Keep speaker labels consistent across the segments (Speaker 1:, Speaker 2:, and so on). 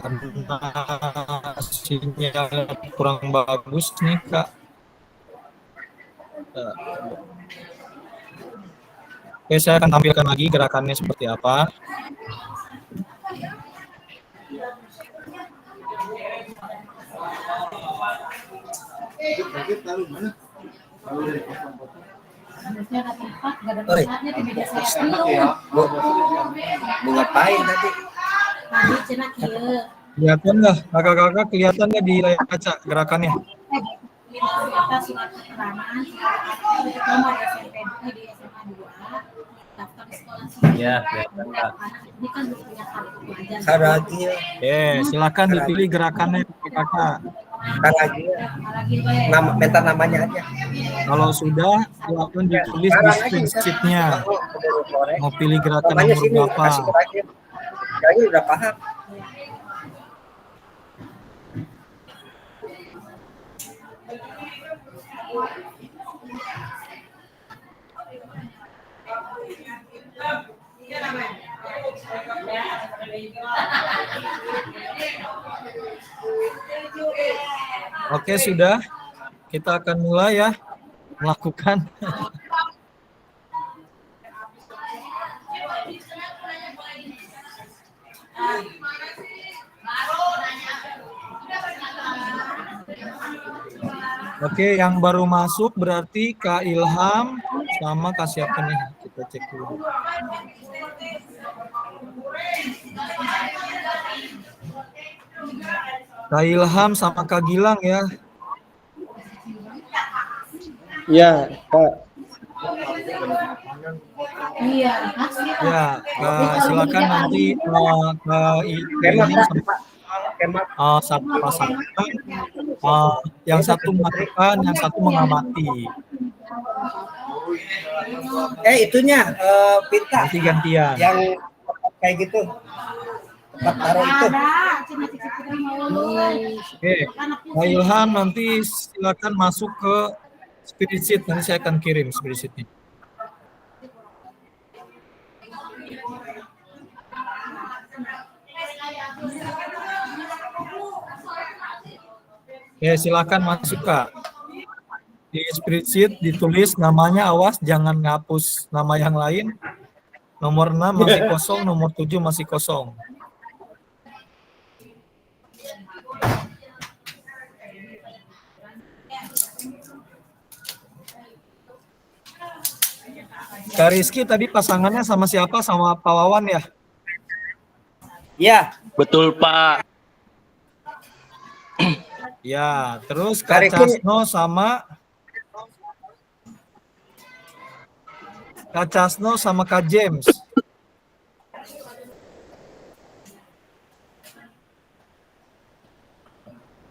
Speaker 1: Karena sinyalnya kurang bagus nih Kak. Oke, saya akan tampilkan lagi gerakannya seperti apa.
Speaker 2: Mau ngapain tadi?
Speaker 1: Kelihatan nggak? Kakak-kakak kelihatan nggak di layar kaca gerakannya?
Speaker 3: Ya, kelihatan Kak.
Speaker 2: Karagil.
Speaker 1: Silakan dipilih gerakannya kakak.
Speaker 2: Karagil. Minta namanya aja.
Speaker 1: Kalau sudah, silakan ditulis di spreadsheet-nya. Mau pilih gerakan
Speaker 2: Namanya
Speaker 1: nomor
Speaker 2: sini,
Speaker 1: berapa?
Speaker 2: kasih Karagil. Karagil udah paham.
Speaker 1: Oke, sudah. Kita akan mulai ya melakukan. Oke, yang baru masuk berarti Kak Ilham sama Kak siapa nih? Kita cek dulu. Kak Ilham sama Kak Gilang ya.
Speaker 4: Iya, Kak.
Speaker 5: Iya.
Speaker 1: Ya, silakan nanti Kak Ilham sama satu pasangan. Yang satu melakukan, yang satu mengamati.
Speaker 2: Itunya pita.
Speaker 1: Nanti gantian.
Speaker 2: Yang kayak gitu. Tempat taruh itu.
Speaker 1: Oke, Kak Ilham nanti silakan masuk ke spirit sheet. Nanti saya akan kirim spirit sheet-nya. Ya, silakan masuk Kak. Di spreadsheet ditulis namanya, awas jangan ngapus nama yang lain. Nomor 6 masih kosong, nomor 7 masih kosong. Kak Rizky tadi pasangannya sama siapa? Sama Pak Wawan ya?
Speaker 2: Iya.
Speaker 3: Betul Pak.
Speaker 1: Ya, terus Kak Casno sama Kak James.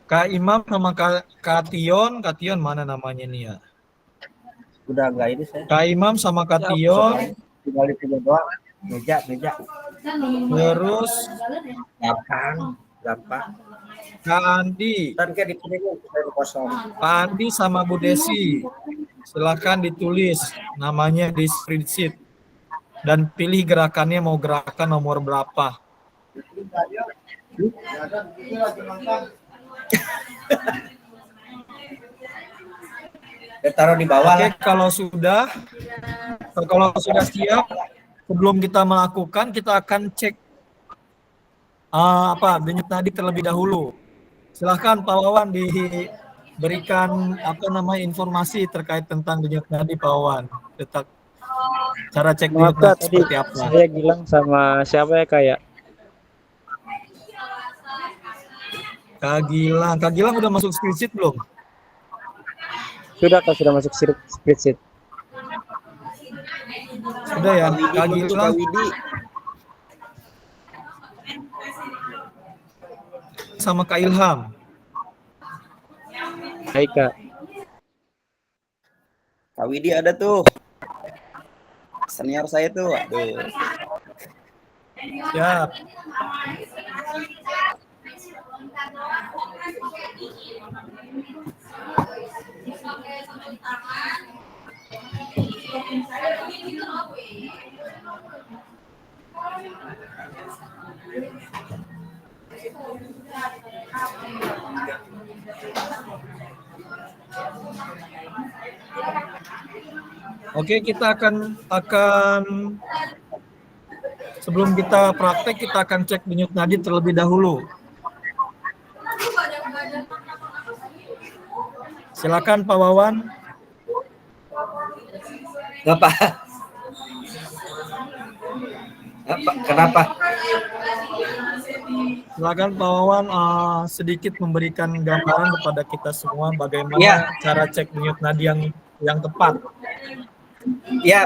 Speaker 1: Kak Imam sama Kak Tion mana namanya nih ya?
Speaker 2: Udah enggak ini saya.
Speaker 1: Kak Imam sama Kak Tion.
Speaker 2: Tinggal dipilih doang. Meja.
Speaker 1: Terus
Speaker 2: gampang.
Speaker 1: Kak Andi.
Speaker 2: Kan kayak dipilih kosong.
Speaker 1: Pak Andi sama Bu Desi. Silakan ditulis namanya di spreadsheet dan pilih gerakannya, mau gerakan nomor berapa.
Speaker 2: Taruh di bawah.
Speaker 1: Oke, kalau sudah siap, sebelum kita melakukan, kita akan cek denyut nadi terlebih dahulu. Silahkan Pak Wawan diberikan informasi terkait tentang denyut nadi Pak Wawan. Cara cek denyut nadi seperti apa?
Speaker 4: Saya Gilang sama siapa ya kayak?
Speaker 1: Kak Gilang udah masuk spreadsheet belum?
Speaker 4: Sudah masuk spreadsheet.
Speaker 1: Sudah ya, Kak Gilang. Sama Kak Ilham.
Speaker 4: Hai Kak.
Speaker 6: Kak Widi ada tuh. Senior saya tuh. Aduh.
Speaker 1: Siap. Oke, kita akan sebelum kita praktek, kita akan cek denyut nadi terlebih dahulu. Silakan Pak Wawan.
Speaker 2: Apa? Kenapa?
Speaker 1: Silakan Pak Wawan sedikit memberikan gambaran kepada kita semua bagaimana
Speaker 2: Ya.
Speaker 1: cara cek denyut nadi yang tepat.
Speaker 2: Ya,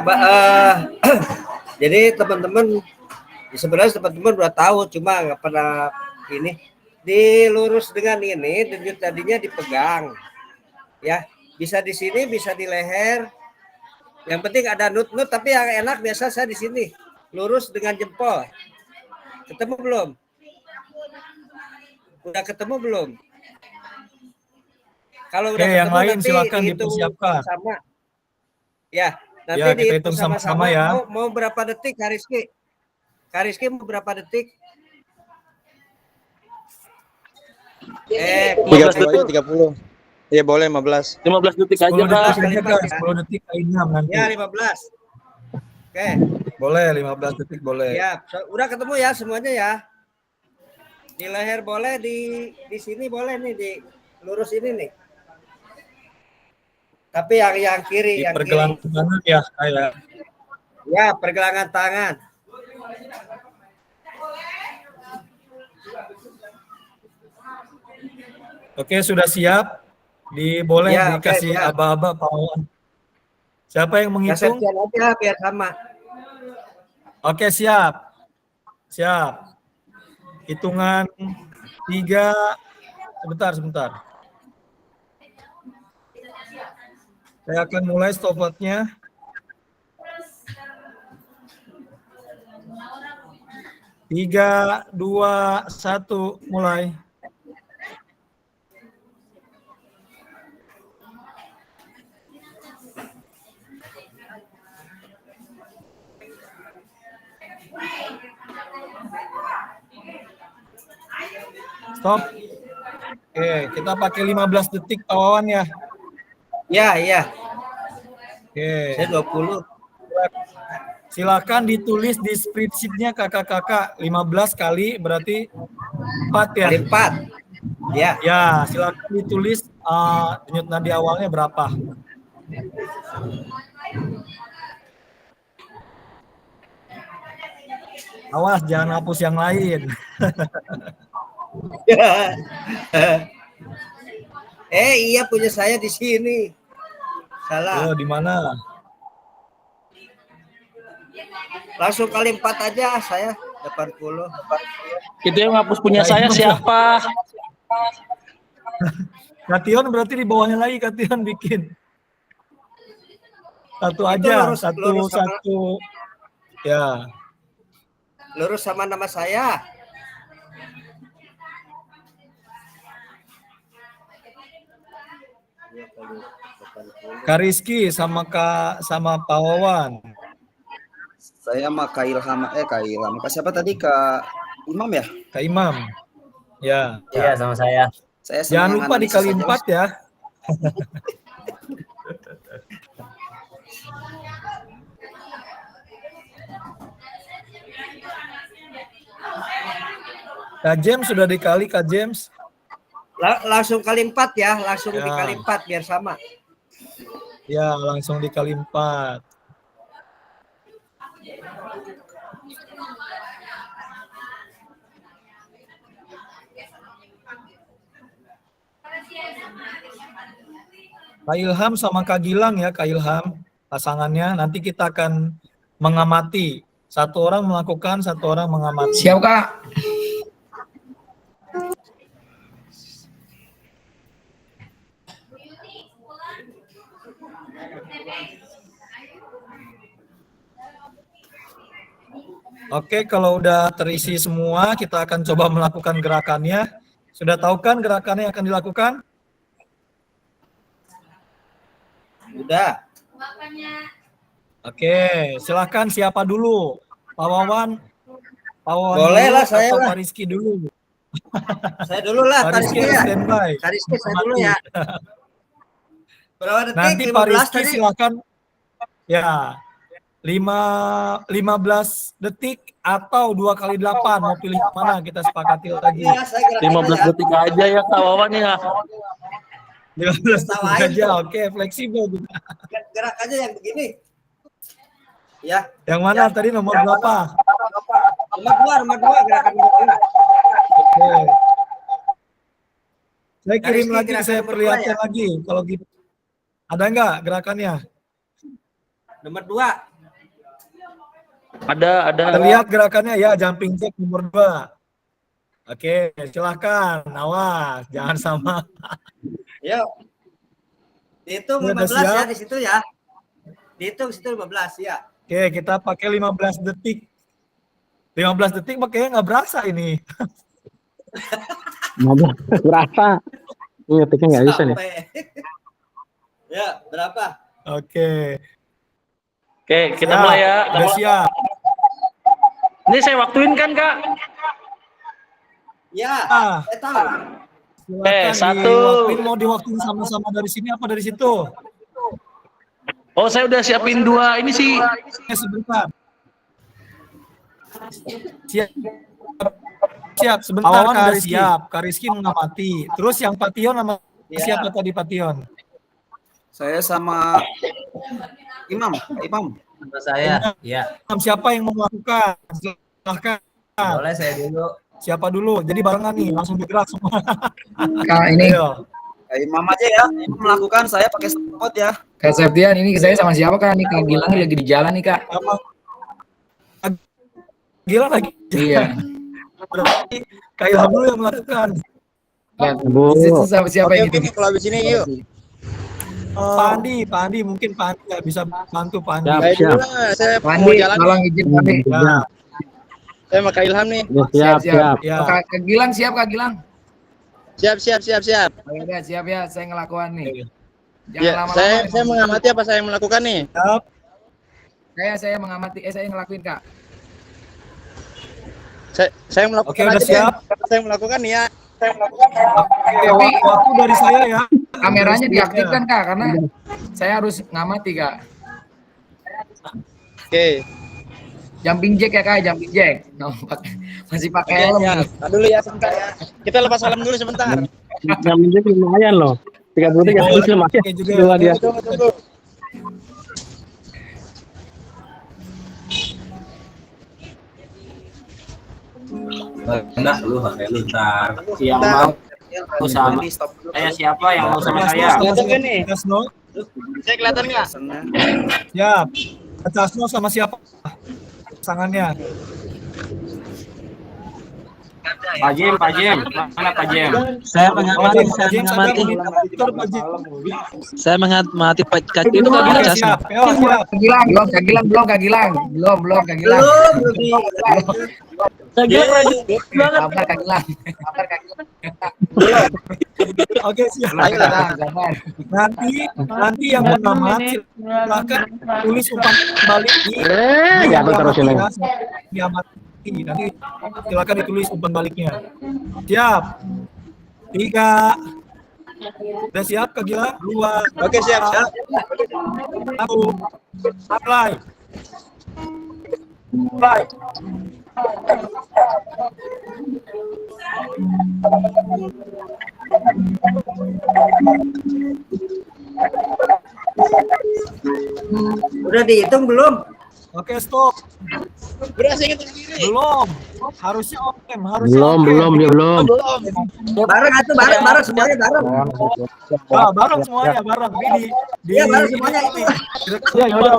Speaker 2: jadi teman-teman sebenarnya teman-teman udah tahu, cuma nggak pernah ini. Dilurus dengan ini, denyut nadinya dipegang. Ya, bisa di sini, bisa di leher. Yang penting ada nut-nut, tapi yang enak biasa saya di sini. Lurus dengan jempol. Ketemu belum? Udah ketemu belum? Kalau udah
Speaker 1: Oke, yang
Speaker 2: ketemu
Speaker 1: lain
Speaker 2: nanti
Speaker 1: silakan
Speaker 2: dihitung
Speaker 1: dipersiapkan.
Speaker 2: sama. Ya, nanti
Speaker 1: Ya, kita
Speaker 2: dihitung
Speaker 1: hitung
Speaker 2: sama-sama
Speaker 1: sama-sama ya.
Speaker 2: Mau berapa detik, Kak Rizky? Kak Rizky mau berapa detik?
Speaker 4: 30 aja 30. Iya boleh 15.
Speaker 3: 15 detik
Speaker 1: 10
Speaker 3: aja,
Speaker 1: detik
Speaker 3: Kak.
Speaker 1: aja,
Speaker 2: kali
Speaker 1: Kak.
Speaker 2: ya.
Speaker 1: 10 detik Kak Inam nanti.
Speaker 2: Ya, 15. Oke.
Speaker 1: Boleh, 15 detik boleh.
Speaker 2: Ya, udah ketemu ya semuanya ya. Di leher boleh, di sini boleh nih, di lurus ini nih. Tapi yang kiri,
Speaker 1: Di
Speaker 2: yang kiri.
Speaker 1: pergelangan tangan ya, kayak.
Speaker 2: Ya, pergelangan tangan.
Speaker 1: Oke, sudah siap. Boleh
Speaker 2: Ya, oke,
Speaker 1: dikasih
Speaker 2: siap.
Speaker 1: aba-aba Pak Wawan. Siapa yang menghitung?
Speaker 2: Persepsian aja biar sama.
Speaker 1: Oke, siap. Siap. Hitungan 3. Sebentar. Saya akan mulai stopwatchnya. 3, 2, 1, mulai. Stop. Oke, kita pakai 15 detik Pak Wawan ya.
Speaker 2: Ya.
Speaker 1: Oke.
Speaker 2: Saya 20.
Speaker 1: Silakan ditulis di spreadsheet-nya kakak-kakak 15 kali berarti 4 ya.
Speaker 2: Kali 4. Ya.
Speaker 1: Ya, silakan ditulis denyut nadi awalnya berapa. Awas jangan hapus yang lain.
Speaker 2: Iya punya saya di sini. Salah.
Speaker 1: Oh, di mana?
Speaker 2: Langsung kali 4 aja saya 80.
Speaker 3: Itu yang hapus punya
Speaker 1: Nah,
Speaker 3: saya
Speaker 1: itu
Speaker 3: siapa?
Speaker 1: Kation berarti di bawahnya lagi Kation bikin. Satu aja,
Speaker 2: lurus sama-
Speaker 1: satu. Ya.
Speaker 2: Lurus sama nama saya.
Speaker 1: Kak Rizky sama Pak Wawan.
Speaker 6: Saya mah Kak Ilham, Kak Ilham. Kak siapa tadi? Kak Imam ya?
Speaker 1: Kak Imam. Ya.
Speaker 3: Iya, sama saya.
Speaker 6: Saya
Speaker 1: Jangan
Speaker 6: senang
Speaker 1: lupa
Speaker 6: analisis
Speaker 1: dikali
Speaker 6: aja,
Speaker 1: 4
Speaker 6: Mas.
Speaker 1: ya. Kak James sudah dikali Kak James.
Speaker 2: Langsung kali 4 ya, langsung
Speaker 1: Ya.
Speaker 2: dikali 4 biar sama.
Speaker 1: Ya, langsung dikali 4. Kak Ilham sama Kak Gilang ya, Kak Ilham pasangannya. Nanti kita akan mengamati. Satu orang melakukan, satu orang mengamati.
Speaker 5: Siap, Kak.
Speaker 1: Oke, kalau udah terisi semua, kita akan coba melakukan gerakannya. Sudah tahu kan gerakannya yang akan dilakukan?
Speaker 2: Udah.
Speaker 1: Oke, silakan siapa dulu? Pak Wawan
Speaker 2: Boleh
Speaker 1: dulu
Speaker 2: lah, saya
Speaker 1: atau
Speaker 2: lah.
Speaker 1: Pak Rizky dulu?
Speaker 2: Saya dulu lah,
Speaker 1: Pak
Speaker 2: Pak
Speaker 1: Rizky
Speaker 2: Rizky ya.
Speaker 1: standby.
Speaker 2: Pak Rizky saya dulu ya. Berapa detik?
Speaker 1: Nanti Pak
Speaker 2: 15
Speaker 1: Rizky
Speaker 2: tadi.
Speaker 1: silakan ya 15 detik atau 2 kali 8, mau pilih mana kita sepakati lagi.
Speaker 2: Iya, saya gerak
Speaker 3: 15
Speaker 2: aja.
Speaker 3: detik aja ya Kak Wawan ya.
Speaker 1: 15 detik
Speaker 2: Tawain
Speaker 1: aja,
Speaker 2: dong.
Speaker 1: oke, fleksibel juga.
Speaker 2: Gerak aja yang begini. Ya.
Speaker 1: Yang mana tadi nomor berapa?
Speaker 2: Nomor 2 gerakan nomor 2.
Speaker 1: Oke. Saya kirim
Speaker 2: Rizky,
Speaker 1: lagi,
Speaker 2: gerakan
Speaker 1: saya
Speaker 2: nomor
Speaker 1: perlihatkan
Speaker 2: 2 ya.
Speaker 1: lagi. Kalau gitu, ada nggak gerakannya?
Speaker 2: Nomor 2.
Speaker 3: Ada.
Speaker 1: Terlihat gerakannya ya, jumping jack nomor 2. Oke, silahkan. Awas, jangan sama.
Speaker 2: Yuk. Dihitung
Speaker 1: Udah
Speaker 2: 15 ya
Speaker 1: siap?
Speaker 2: di situ ya. Dihitung situ 15 ya.
Speaker 1: Oke, kita pakai 15 detik. 15 detik makanya nggak berasa ini.
Speaker 5: Berapa? Ini ngetiknya nggak bisa nih.
Speaker 2: Sampai. Ya, berapa?
Speaker 1: Oke.
Speaker 3: Oke, kita
Speaker 1: Siap.
Speaker 3: mulai ya.
Speaker 1: Udah siap.
Speaker 3: Ini saya waktuin kan Kak?
Speaker 2: Ya,
Speaker 1: Ah.
Speaker 2: saya tahu.
Speaker 1: Silakan
Speaker 3: satu.
Speaker 1: diwaktuin, mau diwaktuin sama-sama dari sini apa dari situ?
Speaker 3: Oh, saya udah siapin 2 ini sih.
Speaker 1: Sebentar. Siap. Siap, sebentar Kak Rizky. Siap, Kak Rizky mengamati. Terus yang Pation sama siapa tadi Pation?
Speaker 6: Saya sama Imam.
Speaker 7: Sama saya, ya.
Speaker 1: Siapa yang mau melakukan? Silahkan.
Speaker 7: Boleh saya dulu.
Speaker 1: Siapa dulu? Jadi barengan nih, langsung bergerak semua.
Speaker 8: Kak ini
Speaker 1: Ayo.
Speaker 6: Imam aja ya. Imam melakukan, saya pakai spot ya.
Speaker 8: Kak Septian ini saya sama siapa Kak? Nih Kak Gilang lagi di jalan nih Kak.
Speaker 1: Sama Gila lagi.
Speaker 8: Iya.
Speaker 1: Berarti Kak Ilham dulu yang melakukan.
Speaker 8: Ya,
Speaker 5: Bu.
Speaker 8: itu sama siapa
Speaker 4: Oke,
Speaker 8: yang
Speaker 4: oke,
Speaker 8: itu?
Speaker 4: kalau habis ini yuk.
Speaker 1: Pak Andi mungkin Pak Andi nggak bisa bantu Pak Andi.
Speaker 5: Siap.
Speaker 4: Saya dulu lah, saya mau
Speaker 8: Pandi,
Speaker 4: jalan.
Speaker 8: tolong izin Pandi.
Speaker 1: Ya,
Speaker 4: Saya sama Kak Ilham nih.
Speaker 5: Ya, siap.
Speaker 1: ya.
Speaker 8: Oh, Kak Gilang siap Kak Gilang?
Speaker 4: Siap.
Speaker 8: Oh, ya udah, siap ya, saya ngelakuan nih. Jangan
Speaker 4: Ya,
Speaker 8: lama-lama.
Speaker 4: saya mengamati apa saya yang melakukan nih?
Speaker 1: Siap.
Speaker 8: Saya mengamati, saya ngelakuin Kak.
Speaker 4: Saya melakukan
Speaker 1: Oke, udah
Speaker 4: aja deh.
Speaker 1: siap.
Speaker 4: Saya melakukan nih ya.
Speaker 1: Oke, waktu dari saya ya.
Speaker 8: Kameranya diaktifkan Kak, karena saya harus ngamati Kak.
Speaker 4: Oke.
Speaker 8: Jumping jack ya Kak, jumping jack. No, masih pakai helm.
Speaker 4: Ya. Tar dulu ya sebentar ya. Kita lepas helm dulu sebentar.
Speaker 5: Yang menjadi lumayan loh. 33 lumayan.
Speaker 1: Oke juga.
Speaker 5: Gila dia.
Speaker 4: Tunggu.
Speaker 7: Enggak, lu pakai lu ntar.
Speaker 6: Yang
Speaker 7: mau sama. Saya siapa yang mau sama saya?
Speaker 4: Kelihatan nggak nih?
Speaker 1: Casno,
Speaker 4: Saya kelihatan nggak?
Speaker 1: siap. Casno sama siapa? Pasangannya.
Speaker 7: Pak Jem. Mana Pak Jem?
Speaker 3: Saya
Speaker 1: Oke,
Speaker 3: mengamati,
Speaker 1: Pak James ada monitor, Pak James.
Speaker 3: Saya mengamati Pak Kaki itu Kak
Speaker 1: Oke,
Speaker 3: Gilang.
Speaker 1: siap. Yo, siap.
Speaker 8: Kak Gilang, belum Kak Gilang. Belum Kak Gilang.
Speaker 3: Saya Gilang rajin banget.
Speaker 8: Sabar Kak Gilang.
Speaker 1: Oke, siap.
Speaker 8: Sabar.
Speaker 1: Nanti yang mengamat silakan tulis umpan balik di
Speaker 5: Ya, aku terusin lagi.
Speaker 1: diamati. Nanti silakan ditulis umpan baliknya. Siap. 3. Udah siap Kak Gila? 2.
Speaker 4: Oke, siap.
Speaker 1: 1. Mulai.
Speaker 2: Udah dihitung belum?
Speaker 1: Oke, stop.
Speaker 4: Berhasil ngitung sendiri.
Speaker 1: Belum. Harusnya oke, harusnya
Speaker 5: Belum,
Speaker 1: oke.
Speaker 5: dia belum.
Speaker 2: Bareng atuh, bareng semuanya bareng.
Speaker 1: Wah, bareng semuanya, bareng. Ini di
Speaker 2: Iya, bareng semuanya.
Speaker 1: Ya, udah.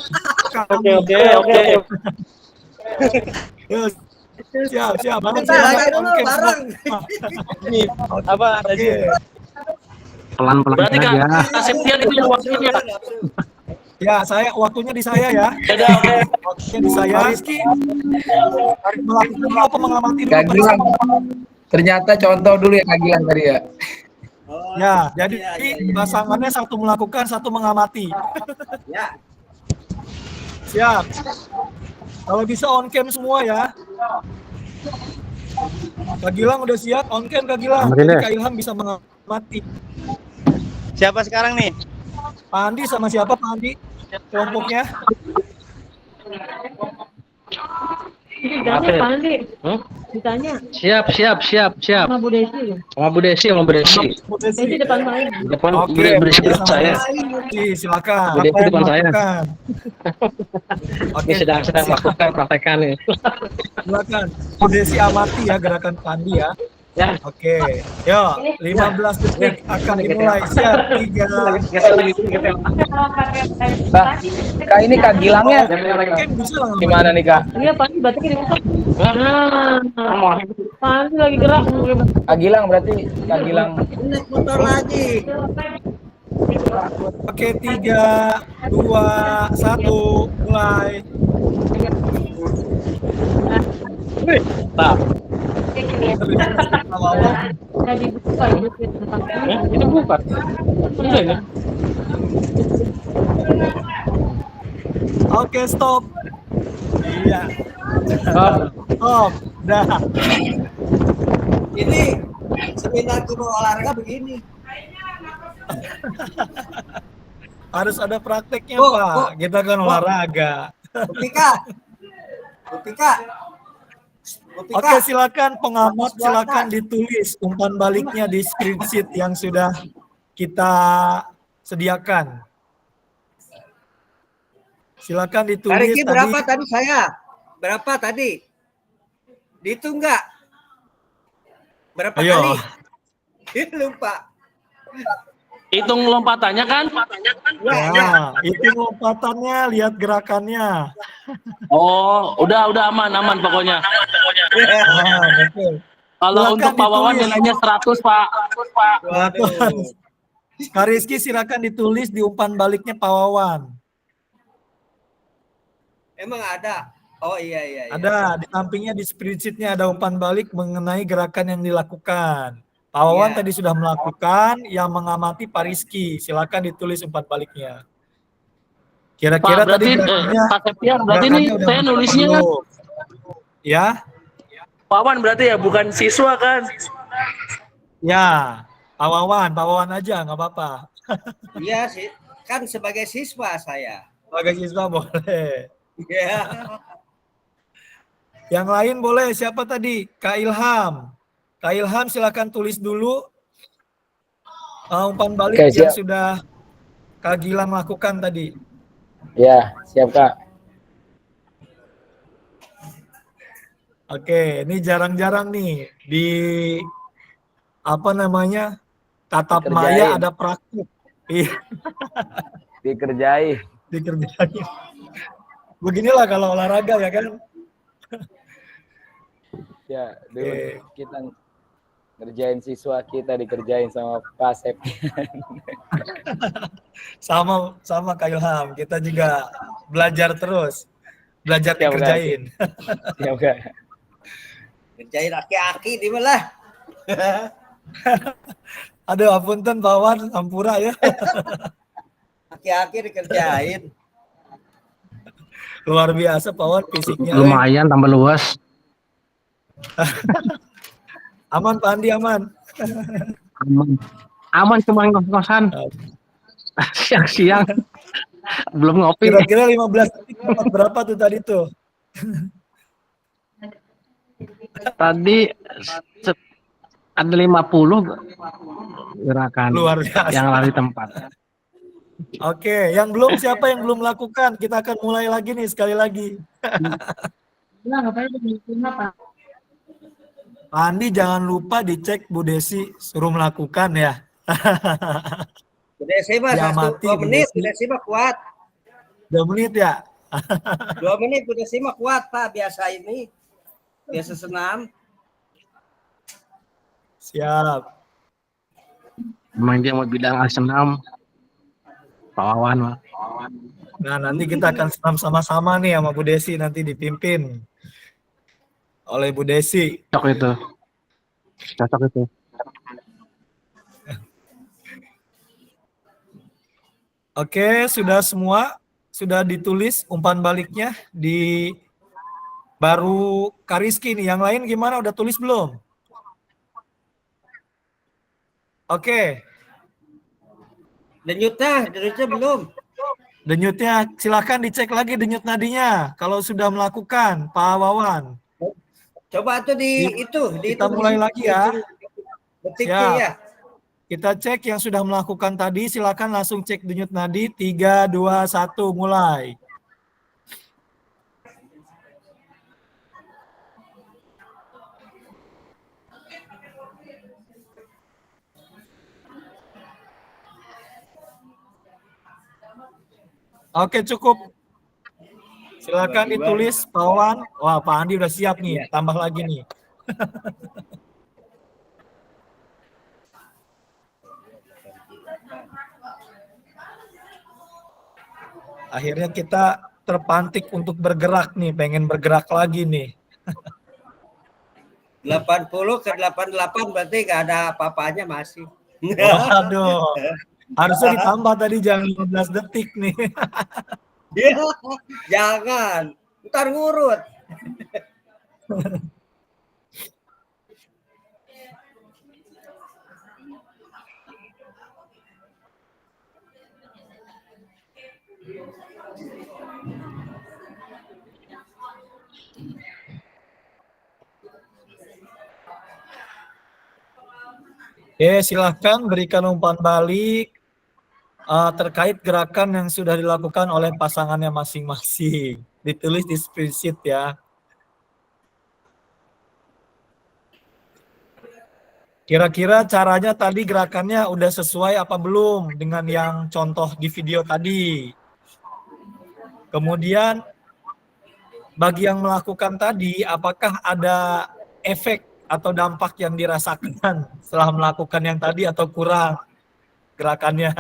Speaker 3: Oke.
Speaker 1: Siap, bareng
Speaker 2: Kita
Speaker 1: semuanya.
Speaker 2: dulu
Speaker 1: Oke,
Speaker 2: bareng.
Speaker 4: Ini apa ada
Speaker 1: Oke.
Speaker 4: sih?
Speaker 5: Pelan-pelan
Speaker 3: Berarti Kak
Speaker 5: aja.
Speaker 3: Septian itu yang waktunya.
Speaker 1: Ya, waktunya di saya ya.
Speaker 3: Udah, oke.
Speaker 1: Waktunya di saya. Rizky melakukan apa mengamati dulu
Speaker 8: Kak
Speaker 1: pada
Speaker 8: Gilang.
Speaker 1: saat-
Speaker 8: Ternyata contoh dulu ya Kak Gilang tadi ya.
Speaker 1: Ya, jadi pasangannya satu melakukan, satu mengamati.
Speaker 2: Ya.
Speaker 1: Siap. Kalau bisa on cam semua ya. Kak Gilang udah siap on cam Kak Gilang.
Speaker 5: Amatin
Speaker 1: Jadi
Speaker 5: deh.
Speaker 1: Kak Ilham bisa mengamati.
Speaker 4: Siapa sekarang nih?
Speaker 1: Pak Andi sama siapa Pak Andi? Kelompoknya?
Speaker 5: Apa?
Speaker 9: Ditanya
Speaker 5: Siap.
Speaker 9: sama Bu Desi.
Speaker 5: Sama Bu Desi.
Speaker 1: Bu Desi.
Speaker 9: Desi depan saya.
Speaker 5: Depan
Speaker 1: Oke,
Speaker 5: Bu Desi depan
Speaker 1: sama
Speaker 5: saya.
Speaker 1: Desi, silakan.
Speaker 5: Bu Desi
Speaker 1: Apa yang
Speaker 5: depan saya.
Speaker 1: melakukan? Oke,
Speaker 5: Ini sedang melakukan praktekan nih.
Speaker 1: silakan. Bu Desi amati ya gerakan Pak Andi ya.
Speaker 5: Ya.
Speaker 1: Oke, yuk 15 detik akan dimulai. Siap, 3.
Speaker 8: Kak ini Kak Gilangnya
Speaker 1: Mungkin bisa lah.
Speaker 8: gimana nih Kak?
Speaker 9: Iya, Pak, batiknya dibuka. Pak lagi gerak.
Speaker 8: Kak Gilang berarti Kak Gilang.
Speaker 2: Naik motor lagi.
Speaker 1: Oke, 3, 2, 1, mulai.
Speaker 9: Nggak dibuka itu.
Speaker 5: Itu bukan.
Speaker 1: Oke, stop. Iya.
Speaker 5: Oh,
Speaker 1: Stop. Dah.
Speaker 2: Ini seminar guru olahraga begini.
Speaker 1: Harus ada prakteknya,
Speaker 2: Bu,
Speaker 1: Pak.
Speaker 2: Bu.
Speaker 1: Kita kan olahraga.
Speaker 2: Bupika. Bupika. Bupika.
Speaker 1: Oke, silakan pengamat, silakan ditulis umpan baliknya di spreadsheet yang sudah kita sediakan. Silakan ditulis
Speaker 2: Tariknya
Speaker 1: tadi.
Speaker 2: berapa tadi saya? Berapa tadi? Dihitung nggak? Berapa
Speaker 1: Ayo.
Speaker 2: kali? Lupa.
Speaker 3: Hitung lompatannya kan?
Speaker 1: Ya, itu lompatannya, lihat gerakannya.
Speaker 3: Oh, udah aman pokoknya.
Speaker 1: Ah, betul.
Speaker 3: Kalau
Speaker 1: Silakan
Speaker 3: untuk Pak Wawan
Speaker 1: ditulis.
Speaker 3: nilainya 100, Pak.
Speaker 2: Waduh.
Speaker 1: Kak Rizky silakan ditulis di umpan baliknya Pak Wawan.
Speaker 2: Emang ada? Oh iya.
Speaker 1: Ada di sampingnya di spreadsheet-nya ada umpan balik mengenai gerakan yang dilakukan. Pak Wawan
Speaker 2: Iya.
Speaker 1: tadi sudah melakukan, yang mengamati Pak Rizky. Silakan ditulis umpan baliknya. Kira-kira
Speaker 3: Pak,
Speaker 1: tadi
Speaker 3: berarti
Speaker 1: gerakannya,
Speaker 3: Pak Septian, berarti
Speaker 1: gerakannya
Speaker 3: nih
Speaker 1: udah
Speaker 3: saya nulisnya
Speaker 1: belum? Ya,
Speaker 3: Pak Wawan berarti ya, bukan siswa kan?
Speaker 1: ya. Pak Wawan aja nggak apa-apa.
Speaker 2: Iya sih. Kan sebagai siswa saya.
Speaker 1: Sebagai siswa boleh.
Speaker 2: Iya.
Speaker 1: Yang lain boleh, siapa tadi? Kak Ilham. Kak Ilham silakan tulis dulu umpan balik
Speaker 8: Oke,
Speaker 1: yang
Speaker 8: siap.
Speaker 1: sudah Kak Gilang lakukan tadi.
Speaker 8: Ya, siap Kak.
Speaker 1: Oke, ini jarang-jarang nih di apa namanya tatap
Speaker 8: Dikerjain.
Speaker 1: maya ada praktik. Iya,
Speaker 8: Dikerjain.
Speaker 1: dikerjain. Beginilah kalau olahraga ya kan.
Speaker 8: Ya, dulu
Speaker 1: Oke.
Speaker 8: kita ngerjain siswa kita dikerjain sama Pak Septian.
Speaker 1: Sama Kak Ilham, kita juga belajar terus. Belajar
Speaker 8: Siap, Kak.
Speaker 1: dikerjain.
Speaker 8: Siap Kak.
Speaker 2: Kerjain aki-aki di mana?
Speaker 1: Aduh, apunten Pak Wan, ampura ya.
Speaker 2: Aki-aki dikerjain.
Speaker 1: Luar biasa Pak Wan fisiknya.
Speaker 5: lumayan tambah luas.
Speaker 1: Aman Pak Andi, aman.
Speaker 5: Aman cuma ngos-ngosan. Siang-siang belum ngopi.
Speaker 1: Kira-kira 15 detik dapat berapa tuh tadi tuh?
Speaker 5: Tadi ada 50 gerakan
Speaker 1: Luar biasa.
Speaker 5: yang lari tempat.
Speaker 1: Oke, yang belum, siapa yang belum lakukan? Kita akan mulai lagi nih, sekali lagi.
Speaker 9: Nah, ngapain Pak?
Speaker 1: Pak Andi jangan lupa dicek Bu Desi, suruh melakukan ya.
Speaker 2: Udah sih mah
Speaker 1: Diamati,
Speaker 2: 2 menit,
Speaker 1: Bu Desi.
Speaker 2: udah sih mah kuat.
Speaker 1: 2 menit ya?
Speaker 2: 2 menit udah sih mah kuat Pak, biasa ini. Biasa senam.
Speaker 1: Siap.
Speaker 5: Memang dia mau bilang senam. Pak Wawan mah.
Speaker 1: Nah, nanti kita akan senam sama-sama nih sama Bu Desi, nanti dipimpin oleh Bu Desi.
Speaker 5: Cocok itu.
Speaker 1: Oke, sudah semua? sudah ditulis umpan baliknya di baru Kariski nih. Yang lain gimana? Udah tulis belum? Oke.
Speaker 2: Denyutnya belum.
Speaker 1: Denyutnya silakan dicek lagi denyut nadinya kalau sudah melakukan, Pak Wawan.
Speaker 2: Coba tuh
Speaker 1: Kita mulai lagi ya.
Speaker 2: Detiknya
Speaker 1: Siap.
Speaker 2: ya.
Speaker 1: Kita cek yang sudah melakukan tadi, silakan langsung cek denyut nadi. 3, 2, 1, mulai. Oke, cukup. Silakan ditulis, Pak Wawan. Wah, Pak Andi udah siap nih, tambah lagi nih. Akhirnya kita terpantik untuk bergerak nih, pengen bergerak lagi nih.
Speaker 2: 80 ke 88 berarti nggak ada apa-apanya masih.
Speaker 1: Waduh, harusnya ditambah tadi jangan 15 detik nih.
Speaker 2: Jangan, ntar ngurut.
Speaker 1: Silahkan berikan umpan balik terkait gerakan yang sudah dilakukan oleh pasangannya masing-masing. Ditulis di spreadsheet ya. Kira-kira caranya tadi gerakannya udah sesuai apa belum dengan yang contoh di video tadi? Kemudian bagi yang melakukan tadi, apakah ada efek atau dampak yang dirasakan setelah melakukan yang tadi atau kurang gerakannya?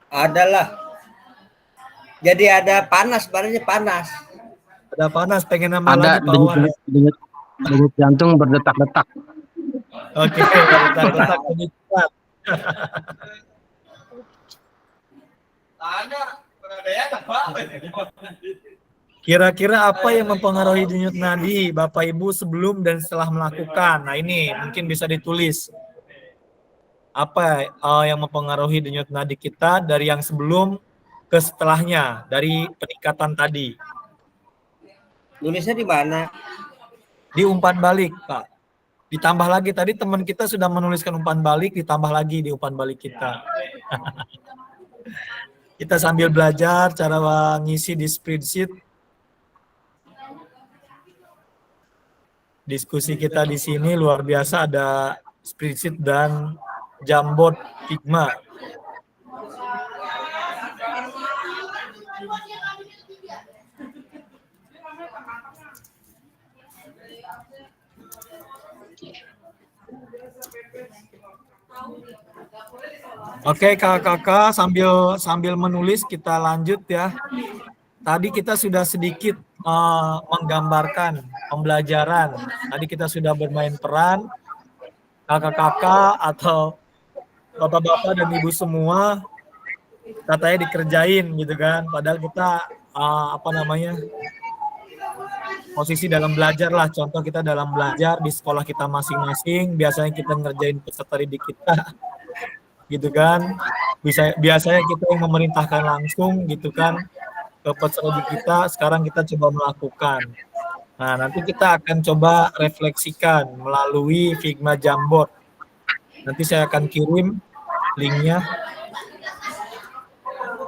Speaker 2: Adalah. Jadi ada panas, badannya panas.
Speaker 1: Ada panas, pengen nambah
Speaker 5: Ada
Speaker 1: lagi Pak Wawan.
Speaker 5: denyut jantung berdetak-detak.
Speaker 1: Oke, berdetak-detak penyikat. Kira-kira apa yang mempengaruhi denyut nadi Bapak Ibu sebelum dan setelah melakukan? Nah ini mungkin bisa ditulis. Apa yang mempengaruhi denyut nadi kita dari yang sebelum ke setelahnya, dari peningkatan tadi?
Speaker 2: Nulisnya di mana?
Speaker 1: Di umpan balik, Pak. Ditambah lagi, tadi teman kita sudah menuliskan umpan balik, ditambah lagi di umpan balik kita. Kita sambil belajar cara ngisi di spreadsheet. Diskusi kita di sini luar biasa, ada spreadsheet dan Jamboard Figma. Oke kakak-kakak, sambil menulis kita lanjut ya. Tadi kita sudah sedikit menggambarkan pembelajaran. Tadi kita sudah bermain peran, kakak-kakak atau bapak-bapak dan ibu semua katanya dikerjain gitu kan. Padahal kita posisi dalam belajar lah. Contoh kita dalam belajar di sekolah kita masing-masing, biasanya kita ngerjain peserta didik kita. Gitu kan, biasanya kita yang memerintahkan langsung gitu kan ke peserta didik kita. Sekarang kita coba melakukan. Nah nanti kita akan coba refleksikan melalui Figma Jamboard. Nanti saya akan kirim linknya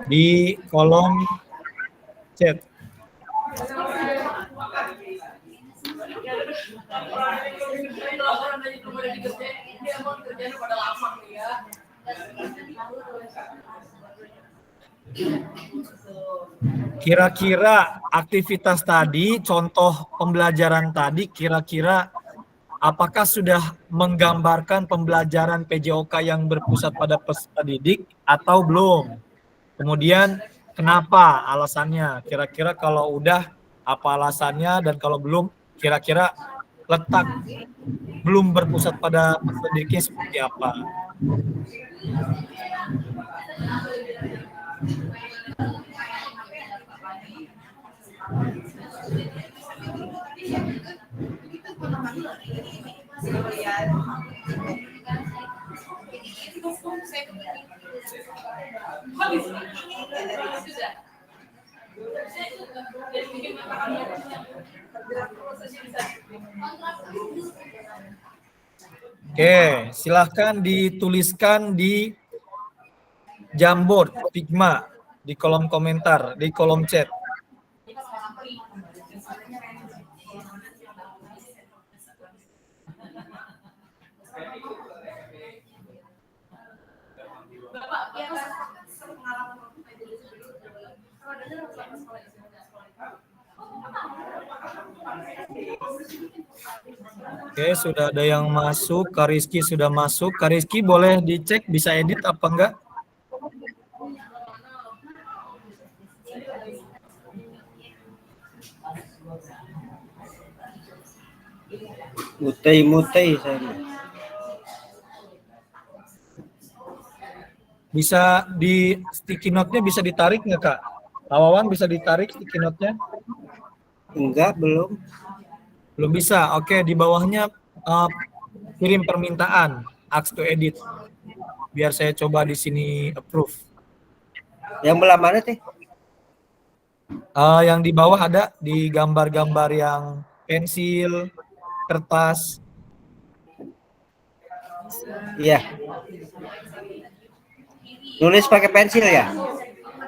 Speaker 1: di kolom chat. Kira-kira aktivitas tadi, contoh pembelajaran tadi, kira-kira apakah sudah menggambarkan pembelajaran PJOK yang berpusat pada peserta didik atau belum? Kemudian kenapa alasannya? Kira-kira kalau udah apa alasannya, dan kalau belum kira-kira letak belum berpusat pada peserta didiknya seperti apa? Oke, silahkan dituliskan di Jamboard Figma di kolom komentar, di kolom chat. Oke, sudah ada yang masuk. Kak Rizky sudah masuk. Kak Rizky boleh dicek bisa edit apa enggak?
Speaker 2: Mutai saya.
Speaker 1: Bisa di sticky note-nya bisa ditarik nggak Kak? Pak Wawan bisa ditarik sticky note-nya?
Speaker 2: Enggak, belum.
Speaker 1: Belum bisa. Oke, di bawahnya kirim permintaan ask to edit. Biar saya coba di sini approve.
Speaker 2: Yang belah mana teh?
Speaker 1: Yang di bawah ada di gambar-gambar yang pensil, kertas.
Speaker 2: Iya. Nulis pakai pensil ya?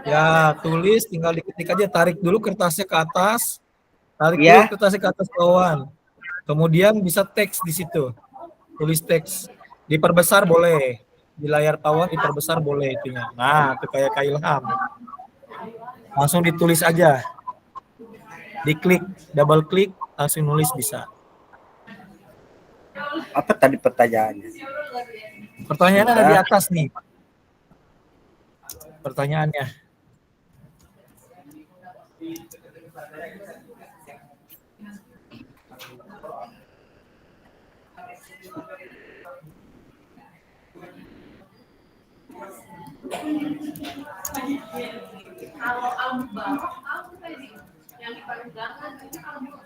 Speaker 1: Ya, tulis tinggal diketik aja, tarik dulu kertasnya ke atas. Tarik
Speaker 2: Ya.
Speaker 1: dulu kertasnya ke atas kawan. Kemudian bisa teks di situ. Tulis teks. Diperbesar boleh. Di layar Pawan diperbesar boleh itunya. Nah, itu kayak Kak Ilham. Langsung ditulis aja. Diklik, double klik, langsung nulis bisa.
Speaker 2: Apa tadi pertanyaannya?
Speaker 1: Pertanyaannya ada di atas nih. Pertanyaannya.
Speaker 9: Kalau album baru, aku tadi yang di paling belakang itu album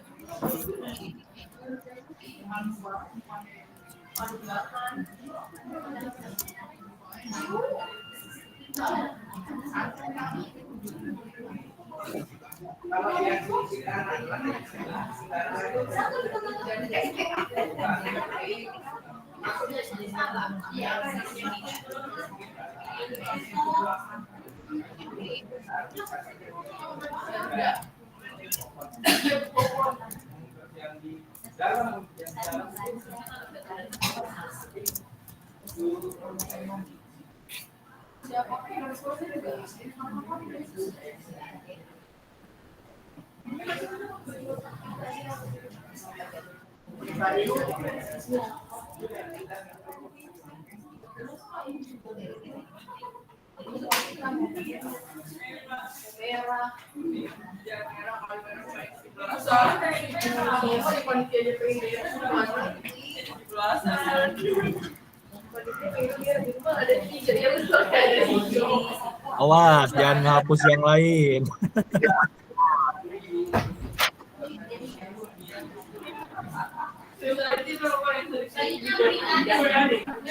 Speaker 1: Awas, jangan ngapus yang lain.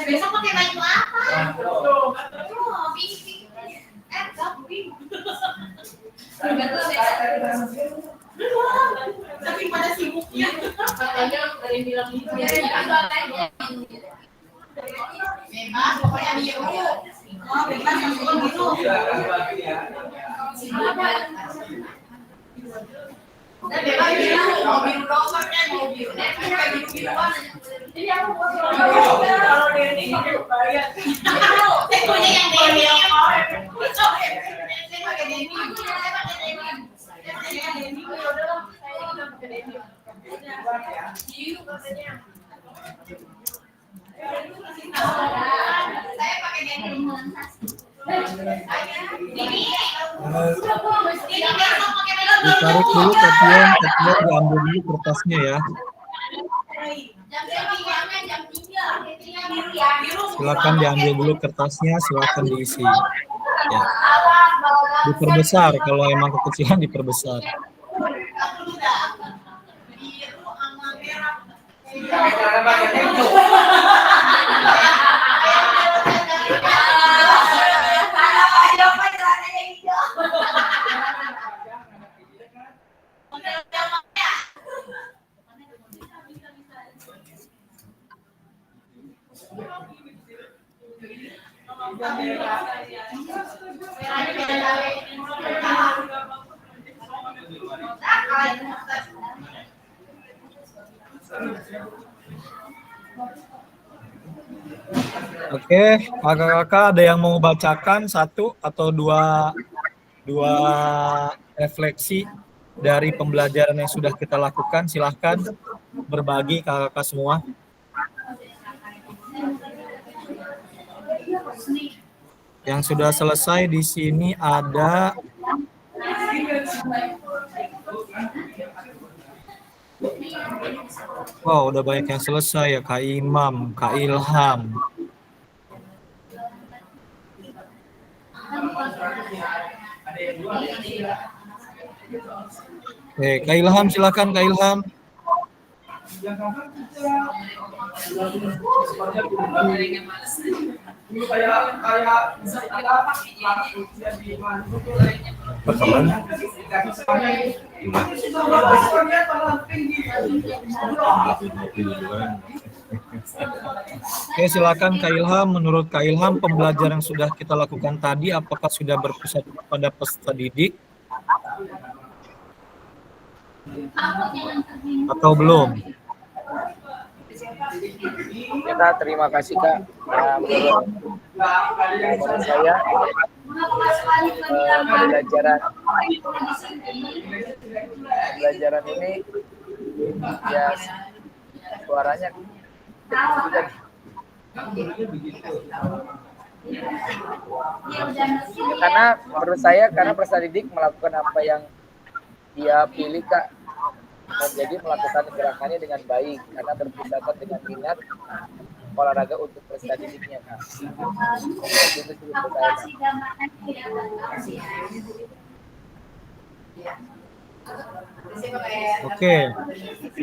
Speaker 9: besok pakai baju apa? Tapi pada sibuknya katanya ada yang bilang gitu. Bebas, pokoknya biru. Oh, bebas yang suka biru. Dan bebas biru, mau biru doang kan, mau biru. Biru-biruan. Jadi aku buat kalau Denny pakai bayar. Saya punya yang Denny. Saya pakai Denny.
Speaker 1: Ditarik dulu kopian diambil dulu kertasnya ya. Silakan diambil dulu kertasnya, silakan diisi. Ya. diperbesar, kalau emang kekecilan diperbesar. Oke, kakak-kakak ada yang mau bacakan satu atau dua refleksi dari pembelajaran yang sudah kita lakukan? Silahkan berbagi kakak-kakak semua. Yang sudah selesai di sini ada wow, udah banyak yang selesai ya, Kak Imam, Kak Ilham. Oke, Kak Ilham, silakan Kak Ilham. Oke, silakan Kak Ilham. Menurut Kak Ilham, pembelajaran yang sudah kita lakukan tadi, apakah sudah berpusat pada peserta didik atau belum?
Speaker 8: Kita terima kasih Kak. Menurut saya pembelajaran ini ya suaranya sudah karena menurut saya karena peserta didik melakukan apa yang dia pilih Kak, dan jadi melakukan gerakannya dengan baik karena berpusat dengan minat olahraga untuk peserta didiknya Kak. Itu sih menurut saya, Kak.
Speaker 1: Oke,